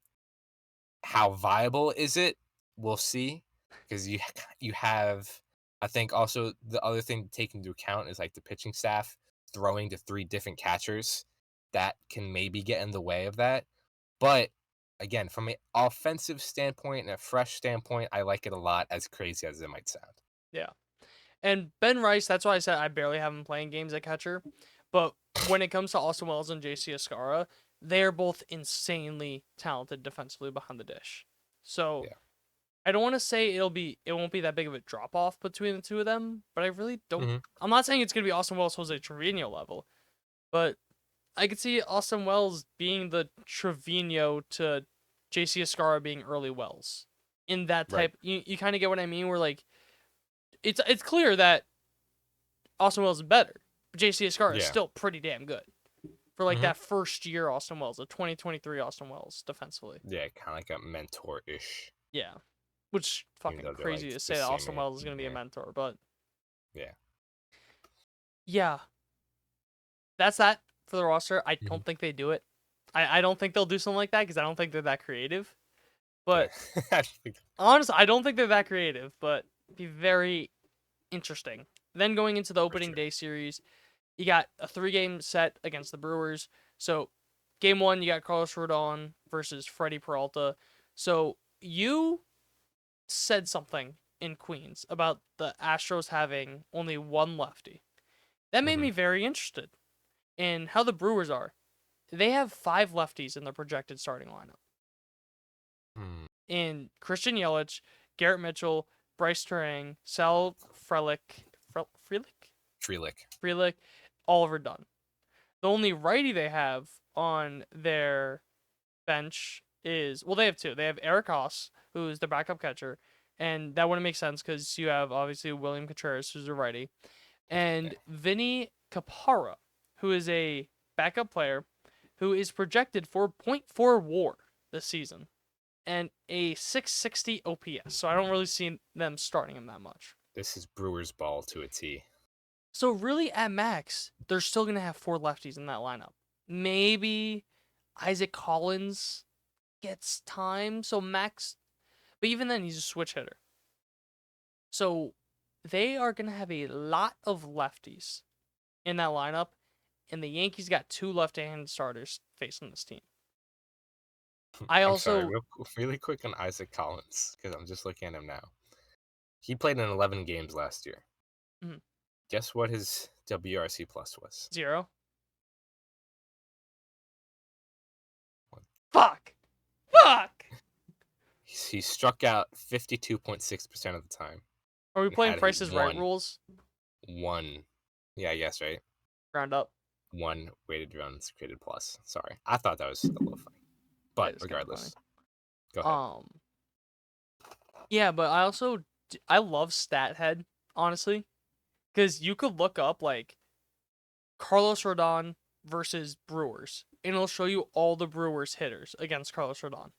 How viable is it? We'll see. Because you have, I think also the other thing to take into account is like the pitching staff throwing to 3 different catchers. That can maybe get in the way of that. But again, from an offensive standpoint and a fresh standpoint, I like it a lot, as crazy as it might sound. Yeah. And Ben Rice, that's why I said I barely have him playing games at catcher. But when it comes to Austin Wells and JC Escara, they're both insanely talented defensively behind the dish. So Yeah. I don't want to say it won't be that big of a drop off between the two of them, but I really don't. Mhm. I'm not saying it's gonna be Austin Wells Jose Trevino level, but I could see Austin Wells being the Trevino to JC Escara being early Wells. In that Right. type, you kind of get what I mean. Where like, it's clear that Austin Wells is better, but JC Escara is Yeah. still pretty damn good for like Mhm. that first year Austin Wells, the 2023 Austin Wells defensively. Yeah, kind of like a mentor-ish. Yeah, which fucking though they're, crazy like, to the say that same Austin age. Wells is gonna be a Yeah. mentor, but Yeah. yeah, that's that for the roster. I Mhm. don't think they do it. I don't think they'll do something like that because I don't think they're that creative. But I think- honestly, I don't think they're that creative, but it'd be very interesting. Then going into the opening sure. day series, you got a 3-game set against the Brewers. So, game 1, you got Carlos Rodon versus Freddie Peralta. So, you said something in Queens about the Astros having only one lefty. That made Mhm. me very interested in how the Brewers are. They have 5 lefties in their projected starting lineup. Hmm. In Christian Yelich, Garrett Mitchell, Bryce Terang, Sal Frelick, Frelick. Oliver Dunn. The only righty they have on their bench is, well, they have 2. They have Eric Haas, who's the backup catcher, and that wouldn't make sense because you have obviously William Contreras, who's a righty, and Okay. Vinny Capara, who is a backup player who is projected for .4 WAR this season and a 660 OPS. So I don't really see them starting him that much. This is Brewers ball to a T. So really, at max, they're still gonna have 4 lefties in that lineup. Maybe Isaac Collins gets time, so max, but even then, he's a switch hitter. So they are gonna have a lot of lefties in that lineup, and the Yankees got 2 left-handed starters facing this team. I I'm also sorry, really quick on Isaac Collins, because I'm just looking at him now. He played in 11 games last year. Mhm. Guess what his WRC plus was? 0. One. Fuck. He struck out 52.6% of the time. Are we and playing had Price is Right one- rules? One. Yeah, I guess, right? Round up. 1 weighted runs created plus. Sorry. I thought that was a little funny. But is kinda regardless. Go ahead. Yeah, but I love StatHead, honestly, because you could look up like Carlos Rodon versus Brewers, and it'll show you all the Brewers hitters against Carlos Rodon.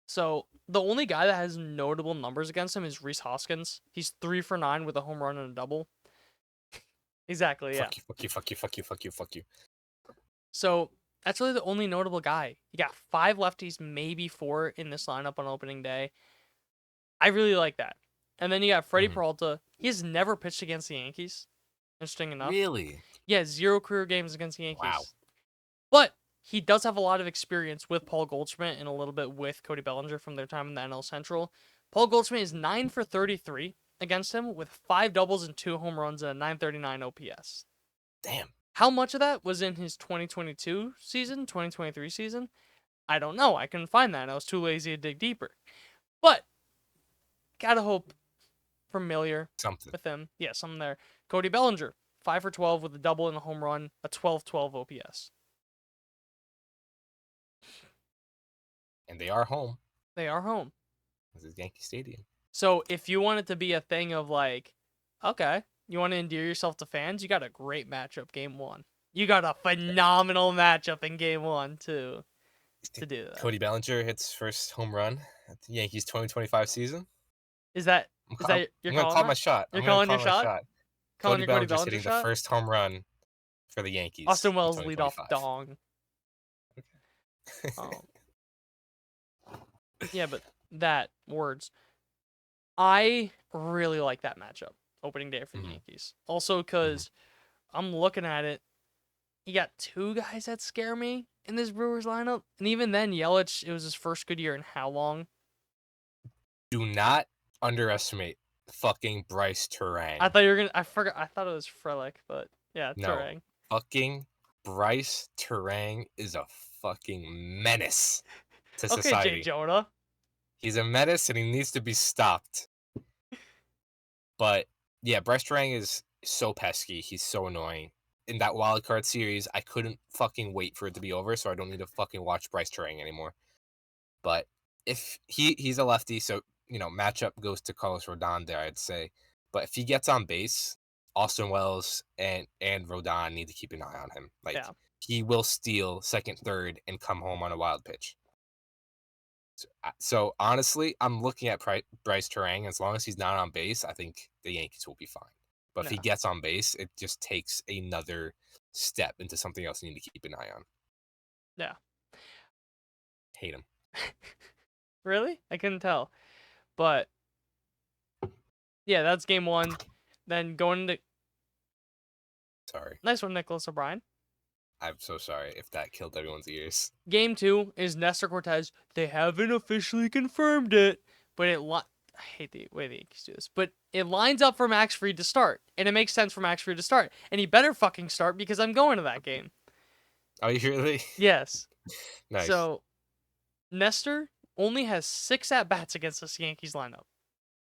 So the only guy that has notable numbers against him is Rhys Hoskins. He's 3 for 9 with a home run and a double. Exactly, yeah. Fuck you. So that's really the only notable guy. You got 5 lefties, maybe 4 in this lineup on opening day. I really like that. And then you got Freddie Mhm. Peralta, He has never pitched against the Yankees. Interesting enough. Really? Yeah, 0 career games against the Yankees. Wow. But he does have a lot of experience with Paul Goldschmidt and a little bit with Cody Bellinger from their time in the NL Central. Paul Goldschmidt is 9 for 33 against him with 5 doubles and 2 home runs and a 939 OPS. Damn. How much of that was in his 2022 season, 2023 season? I don't know. I couldn't find that. I was too lazy to dig deeper. But gotta hope familiar Something. with him. Yeah, something there. Cody Bellinger, 5 for 12 with a double and a home run, a 12-12 OPS. And they are home. They are home. This is Yankee Stadium. So if you want it to be a thing of like, okay, you want to endear yourself to fans, you got a great matchup game 1. You got a phenomenal matchup in game 1 too to do that. Cody Bellinger hits first home run at the Yankees 2025 season. Is that I'm you're gonna calling call that? my shot. You're I'm gonna calling your call my shot? Calling Cody your Cody Bellinger's Bellinger hitting shot? the first home run for the Yankees. Austin in Wells leadoff 2025. dong. Yeah, but that words. I really like that matchup opening day for the Yankees. Also, because I'm looking at it, you got 2 guys that scare me in this Brewers lineup, and even then, Yelich, it was his first good year in how long? Do not underestimate fucking Bryce Terang. I thought you were gonna. I forgot. I thought it was Frelick, but yeah, No. Turang. Fucking Bryce Terang is a fucking menace to Okay, society. Jay Jonah. He's a menace and he needs to be stopped. But yeah, Bryce Terang is so pesky. He's so annoying. In that wild card series, I couldn't fucking wait for it to be over, so I don't need to fucking watch Bryce Terang anymore. But if he's a lefty, so matchup goes to Carlos Rodon there, I'd say. But if he gets on base, Austin Wells and Rodon need to keep an eye on him. Like he will steal second, third, and come home on a wild pitch. So honestly, I'm looking at Bryce Terang. As long as he's not on base, I think the Yankees will be fine. But if he gets on base, it just takes another step into something else you need to keep an eye on. Yeah. Hate him. Really? I couldn't tell. But yeah, that's game 1. Then going into Sorry. nice one, Nicholas O'Brien. I'm so sorry if that killed everyone's ears. Game 2 is Nestor Cortez. They haven't officially confirmed it, but I hate the way the Yankees do this, but it lines up for Max Fried to start, and it makes sense for Max Fried to start, and he better fucking start because I'm going to that game. Oh, you really? Yes. Nice. So Nestor only has 6 at-bats against this Yankees lineup.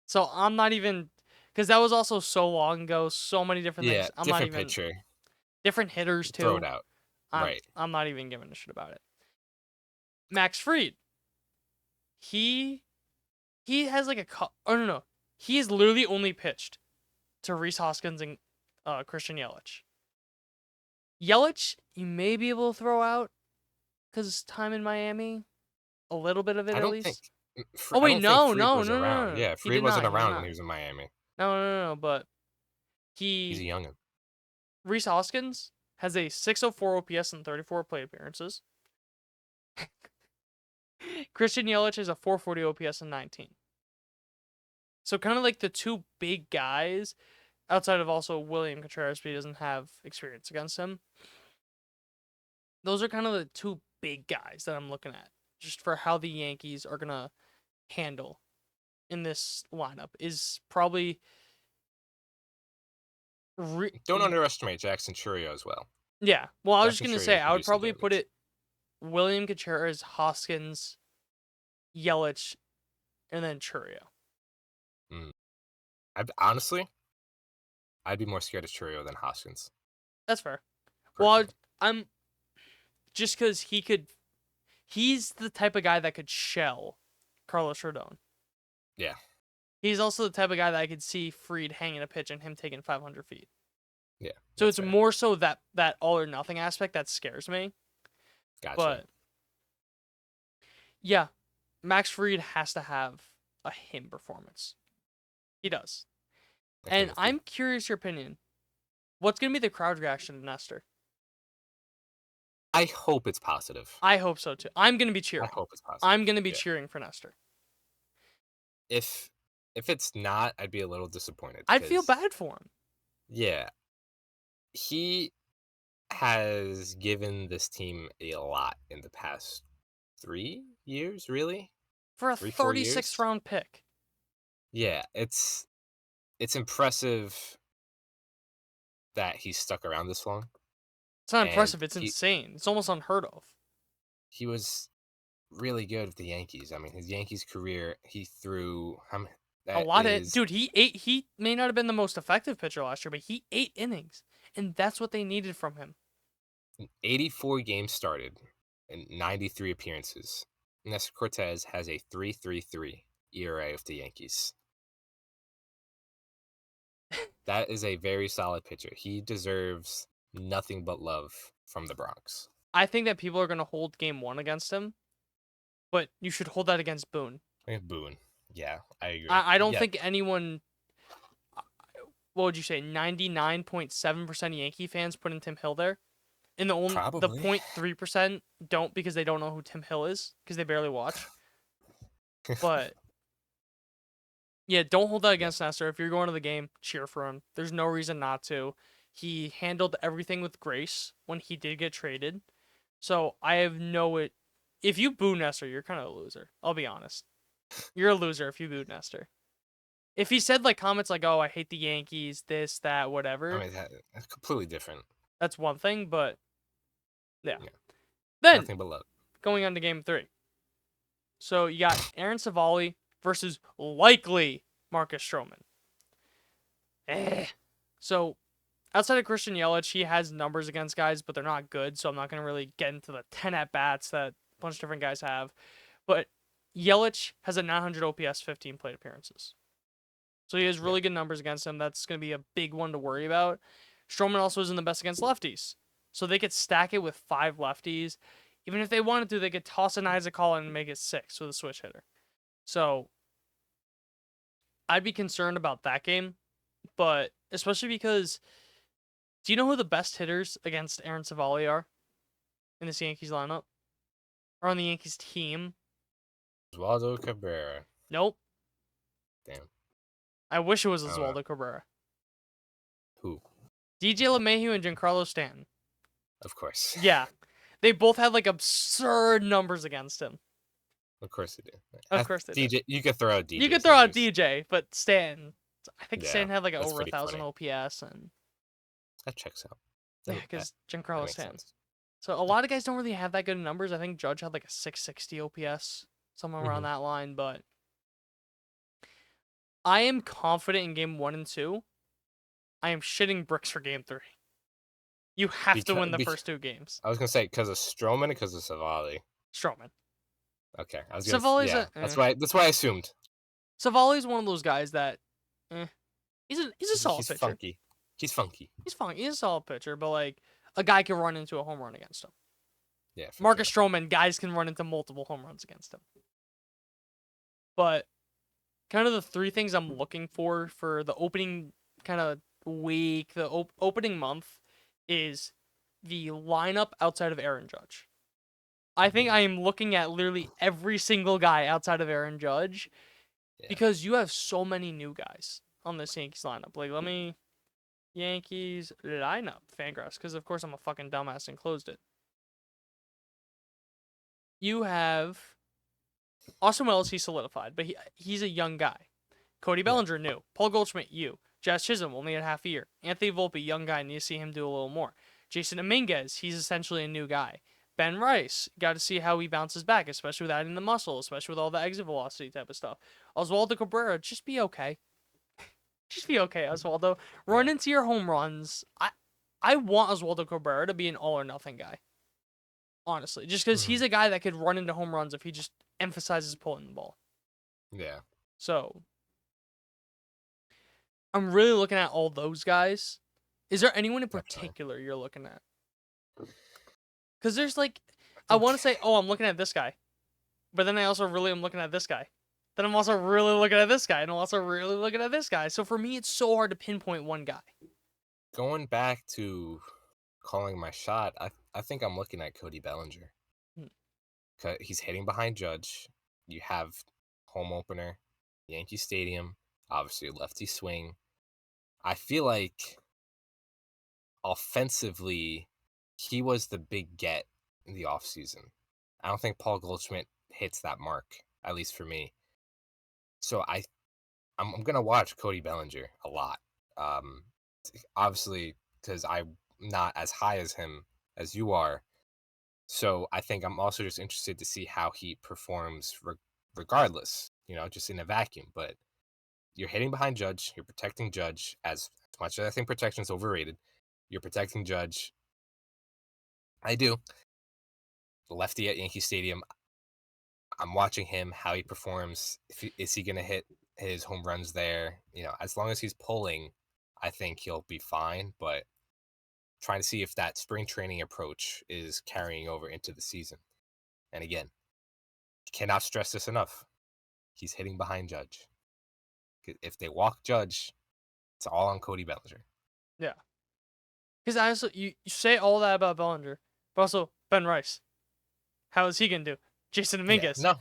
So I'm not even, because that was also so long ago, so many different things. I'm different not even, pitcher. different hitters too. Throw it out. Right. I'm not even giving a shit about it. Max Fried. He has like no. He has literally only pitched to Rhys Hoskins and Christian Yelich. Yelich, you may be able to throw out because it's time in Miami. A little bit of it I at don't least. think. Oh wait, no. Yeah, He Fried did wasn't not, he did around not. when he was in Miami. No, but He's a youngin. Rhys Hoskins has a 604 OPS and 34 plate appearances. Christian Yelich has a 440 OPS and 19. So kind of like the 2 big guys, outside of also William Contreras, but he doesn't have experience against him. Those are kind of the 2 big guys that I'm looking at, just for how the Yankees are going to handle in this lineup, is probably... Don't underestimate Jackson Churio as well. Yeah. Well, I was just Jackson going to Chourio say, can I would do some probably put damage. it William Contreras, Hoskins, Yelich, and then Churio. Honestly, I'd be more scared of Churio than Hoskins. That's fair. Personally. Well, I'm just because he's the type of guy that could shell Carlos Rodon. Yeah. He's also the type of guy that I could see Fried hanging a pitch and him taking 500 feet. Yeah. So it's fair. more so that all or nothing aspect that scares me. Gotcha. But yeah, Max Fried has to have a him performance. He does. And I'm curious your opinion. What's going to be the crowd reaction to Nestor? I hope it's positive. I hope so too. I'm going to be cheering. I hope it's positive. I'm going to be cheering for Nestor. If if it's not, I'd be a little disappointed. I'd feel 'Cause, bad for him. yeah, he has given this team a lot in the past 3 years, really? For a 3, 4 36th years? round pick. Yeah, it's impressive that he's stuck around this long. It's not And impressive. It's he insane. It's almost unheard of. he was really good with the Yankees. I mean, his Yankees career, he threw A that lot of is dude. He may not have been the most effective pitcher last year, but he 8 innings, and that's what they needed from him. 84 games started and 93 appearances. Nestor Cortez has a 3.33 ERA with the Yankees. That is a very solid pitcher. He deserves nothing but love from the Bronx. I think that people are gonna hold game 1 against him, but you should hold that against Boone. Boone. Yeah, I agree. I don't Yeah, think anyone. What would you say? 99.7% of Yankee fans put in Tim Hill there, and the Probably. 0.3% don't because they don't know who Tim Hill is because they barely watch. But yeah, don't hold that against Nestor. If you're going to the game, cheer for him. There's no reason not to. He handled everything with grace when he did get traded. So I have if you boo Nestor, you're kind of a loser. I'll be honest. You're a loser if you boo Nestor. If he said like comments like, "Oh, I hate the Yankees," this, that, whatever, I mean, that's completely different. that's one thing. But yeah. Yeah. Then Nothing but love. going on to game 3. So you got Aaron Savali versus likely Marcus Stroman. So outside of Christian Yelich, he has numbers against guys, but they're not good. So I'm not going to really get into the 10 at bats that a bunch of different guys have. But Yelich has a 900 OPS, 15 plate appearances. So he has really good numbers against him. That's going to be a big one to worry about. Stroman also isn't the best against lefties. So they could stack it with 5 lefties. Even if they wanted to, they could toss an Isaac Collin and make it 6 with a switch hitter. So I'd be concerned about that game. But especially because, do you know who the best hitters against Aaron Savali are in this Yankees lineup? Or on the Yankees team? Oswaldo Cabrera. Nope. Damn. I wish it was I don't know. Oswaldo Cabrera. Who? DJ LeMahieu and Giancarlo Stanton. Of course. Yeah. They both had like absurd numbers against him. Of course they do. Of course they do. DJ, you could throw out DJ. You could throw out DJ, but Stanton. I think Yeah, Stanton had like that's over pretty 1,000 funny. OPS, and That checks out. yeah, That because Giancarlo makes Stanton. sense. So a lot of guys don't really have that good numbers. I think Judge had like a 660 OPS, somewhere around that line. But I am confident in game 1 and 2. I am shitting bricks for game 3. You have to win the first 2 games. I was gonna say because of Stroman, because of Savali. Stroman. Okay, I was gonna. Savali's Yeah, that's why I assumed. Savali's one of those guys that, he's a solid He's pitcher. funky. He's funky. He's fine. He's a solid pitcher, but like a guy can run into a home run against him. Yeah. Marcus sure. Stroman, guys can run into multiple home runs against him. But kind of the 3 things I'm looking for the opening kind of week, the opening month, is the lineup outside of Aaron Judge. I think I am looking at literally every single guy outside of Aaron Judge because you have so many new guys on this Yankees lineup. Like, let me Yankees lineup Fangraphs, because of course I'm a fucking dumbass and closed it. You have Austin Wells, he's solidified, but he's a young guy. Cody Bellinger, new. Paul Goldschmidt, you. Jazz Chisholm, only had half a year. Anthony Volpe, young guy, need to see him do a little more. Jason Dominguez, he's essentially a new guy. Ben Rice, got to see how he bounces back, especially with adding the muscle, especially with all the exit velocity type of stuff. Oswaldo Cabrera, just be okay. Just be okay, Oswaldo. Run into your home runs. I want Oswaldo Cabrera to be an all or nothing guy. Honestly, just because he's a guy that could run into home runs if he just emphasizes pulling the ball. Yeah. So I'm really looking at all those guys. Is there anyone in particular you're looking at? Because there's like, I want to say, oh, I'm looking at this guy. But then I also really am looking at this guy. Then I'm also really looking at this guy. And I'm also really looking at this guy. So for me, it's so hard to pinpoint one guy. Going back to calling my shot, I think I'm looking at Cody Bellinger. He's hitting behind Judge. You have home opener, Yankee Stadium. obviously lefty swing. I feel like offensively, he was the big get in the offseason. I don't think Paul Goldschmidt hits that mark, at least for me. So I'm gonna watch Cody Bellinger a lot. Um, Obviously, because I'm not as high as him as you are. So I think I'm also just interested to see how he performs regardless, just in a vacuum. But you're hitting behind Judge, you're protecting Judge as much as I think protection is overrated. You're protecting Judge. I do. The lefty at Yankee Stadium. I'm watching him, how he performs. Is he going to hit his home runs there? As long as he's pulling, I think he'll be fine. But trying to see if that spring training approach is carrying over into the season. And again, cannot stress this enough. He's hitting behind Judge. If they walk Judge, it's all on Cody Bellinger. Yeah. Because honestly, you say all that about Bellinger, but also Ben Rice. How is he gonna do? Jason Dominguez. Yeah,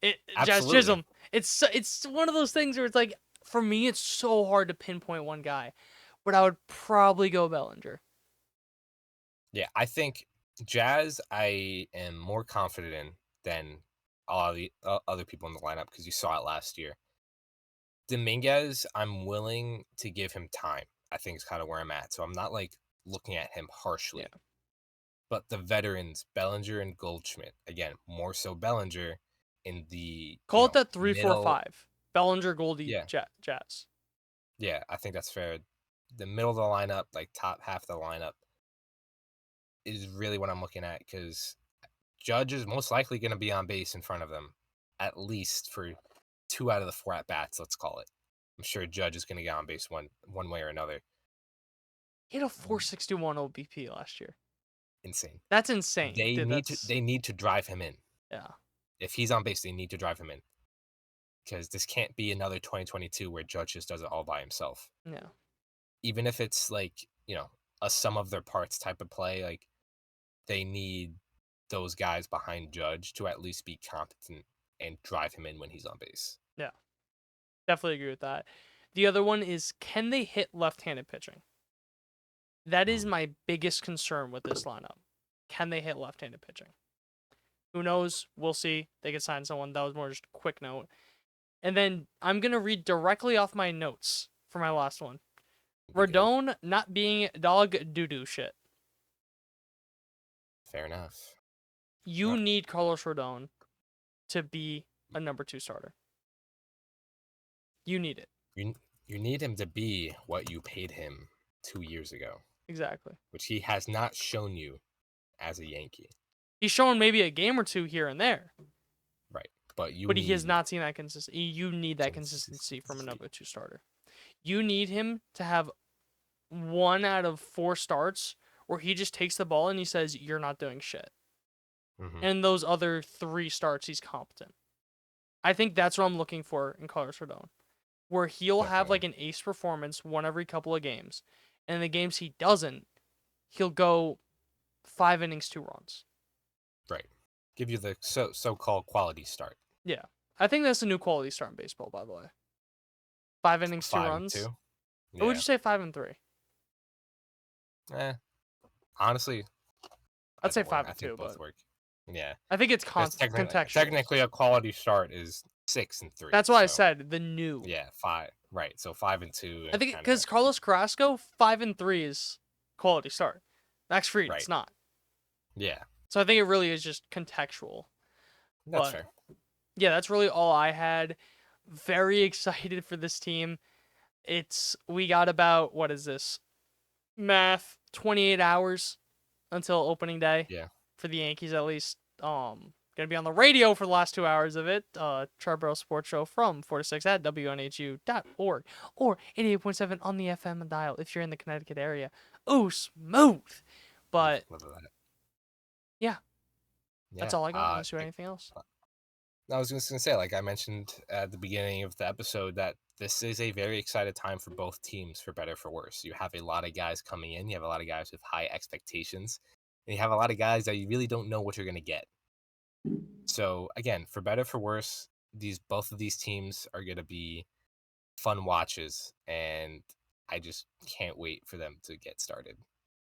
no, Jazz absolutely. Chisholm. It's one of those things where it's like, for me, it's so hard to pinpoint one guy, but I would probably go Bellinger. Yeah, I think Jazz I am more confident in than all the other people in the lineup because you saw it last year. Dominguez, I'm willing to give him time. I think is kind of where I'm at. So I'm not like looking at him harshly. Yeah. But the veterans, Bellinger and Goldschmidt, again, more so Bellinger in the Call it that 3-4-5. middle. Bellinger, Goldie, Yeah. Jazz. Yeah, I think that's fair. The middle of the lineup, like top half of the lineup, is really what I'm looking at because Judge is most likely going to be on base in front of them, at least for 2 out of the 4 at bats. Let's call it. I'm sure Judge is going to get on base one way or another. He had a 461 OBP last year. Insane. That's insane. They need to drive him in. Yeah. If he's on base, they need to drive him in because this can't be another 2022 where Judge just does it all by himself. Yeah. Even if it's like a sum of their parts type of play, like they need those guys behind Judge to at least be competent and drive him in when he's on base. Yeah. Definitely agree with that. The other one is, can they hit left-handed pitching? That is my biggest concern with this lineup. Can they hit left-handed pitching? Who knows? We'll see. They could sign someone. That was more just a quick note. And then I'm going to read directly off my notes for my last one. Rodon not being dog doo-doo shit. Fair enough. You need Carlos Rodon to be a number 2 starter. You need it. You need him to be what you paid him 2 years ago. Exactly. Which he has not shown you as a Yankee. He's shown maybe a game or two here and there. Right. But he has not seen that consistency. You need that consistency from a number 2 starter. You need him to have 1 out of 4 starts where he just takes the ball and he says, you're not doing shit. Mm-hmm. And those other 3 starts, he's competent. I think that's what I'm looking for in Carlos Rodon. Where he'll have like an ace performance 1 every couple of games. And in the games he doesn't, he'll go 5 innings, 2 runs. Right. Give you the so-called quality start. Yeah. I think that's a new quality start in baseball, by the way. 5 innings, 2 runs. 5 and 2? Yeah. Or would you say 5 and 3? Honestly, I'd say 5 and 2, both but work. Yeah. I think it's contextual. Technically, a quality start is 6 and 3. That's why I said the new. Yeah, 5. Right. So 5 and 2. I think because Carlos Carrasco, 5 and 3 is quality start. Max Fried, Right. It's not. Yeah. So I think it really is just contextual. That's fair. Yeah, that's really all I had. Very excited for this team. We got about, what is this? Math, 28 hours until opening day. Yeah. For the Yankees, at least. Gonna be on the radio for the last 2 hours of it. Triboro Sports Show from 4 to 6 at WNHU.org or 88.7 on the FM dial if you're in the Connecticut area. Oh, smooth! But yeah, that's all I got. Unless you have anything else. I was just gonna say, like I mentioned at the beginning of the episode, that this is a very excited time for both teams, for better for worse. You have a lot of guys coming in. You have a lot of guys with high expectations, and you have a lot of guys that you really don't know what you're gonna get. So again, for better for worse, both of these teams are gonna be fun watches, and I just can't wait for them to get started.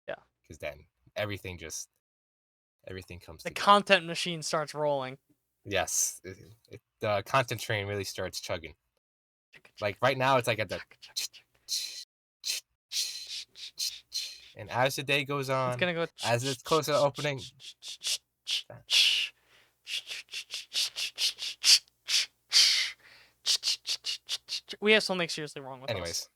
Yeah. Because then everything comes The together. content machine starts rolling. Yes, the content train really starts chugging. Like right now, it's like at the, and as the day goes on, It's gonna go as it's closer to opening. We have something seriously wrong with us. Anyways,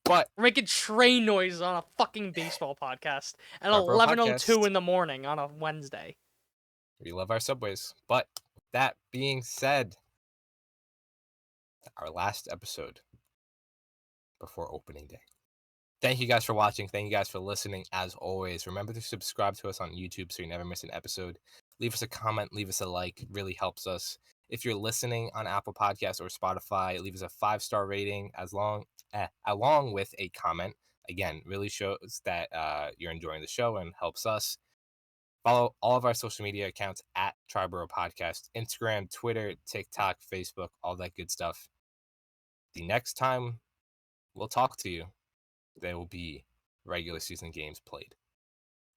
but We're making train noises on a fucking baseball podcast at Triboro 11:02 Podcast. in the morning on a Wednesday. We love our subways. But that being said, our last episode before opening day. Thank you guys for watching. Thank you guys for listening. As always, remember to subscribe to us on YouTube so you never miss an episode. Leave us a comment, leave us a like. It really helps us. If you're listening on Apple Podcasts or Spotify, leave us a 5-star rating along with a comment. Again, really shows that you're enjoying the show and helps us. Follow all of our social media accounts at Triboro Podcast, Instagram, Twitter, TikTok, Facebook, all that good stuff. The next time we'll talk to you, there will be regular season games played.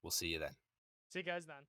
We'll see you then. See you guys then.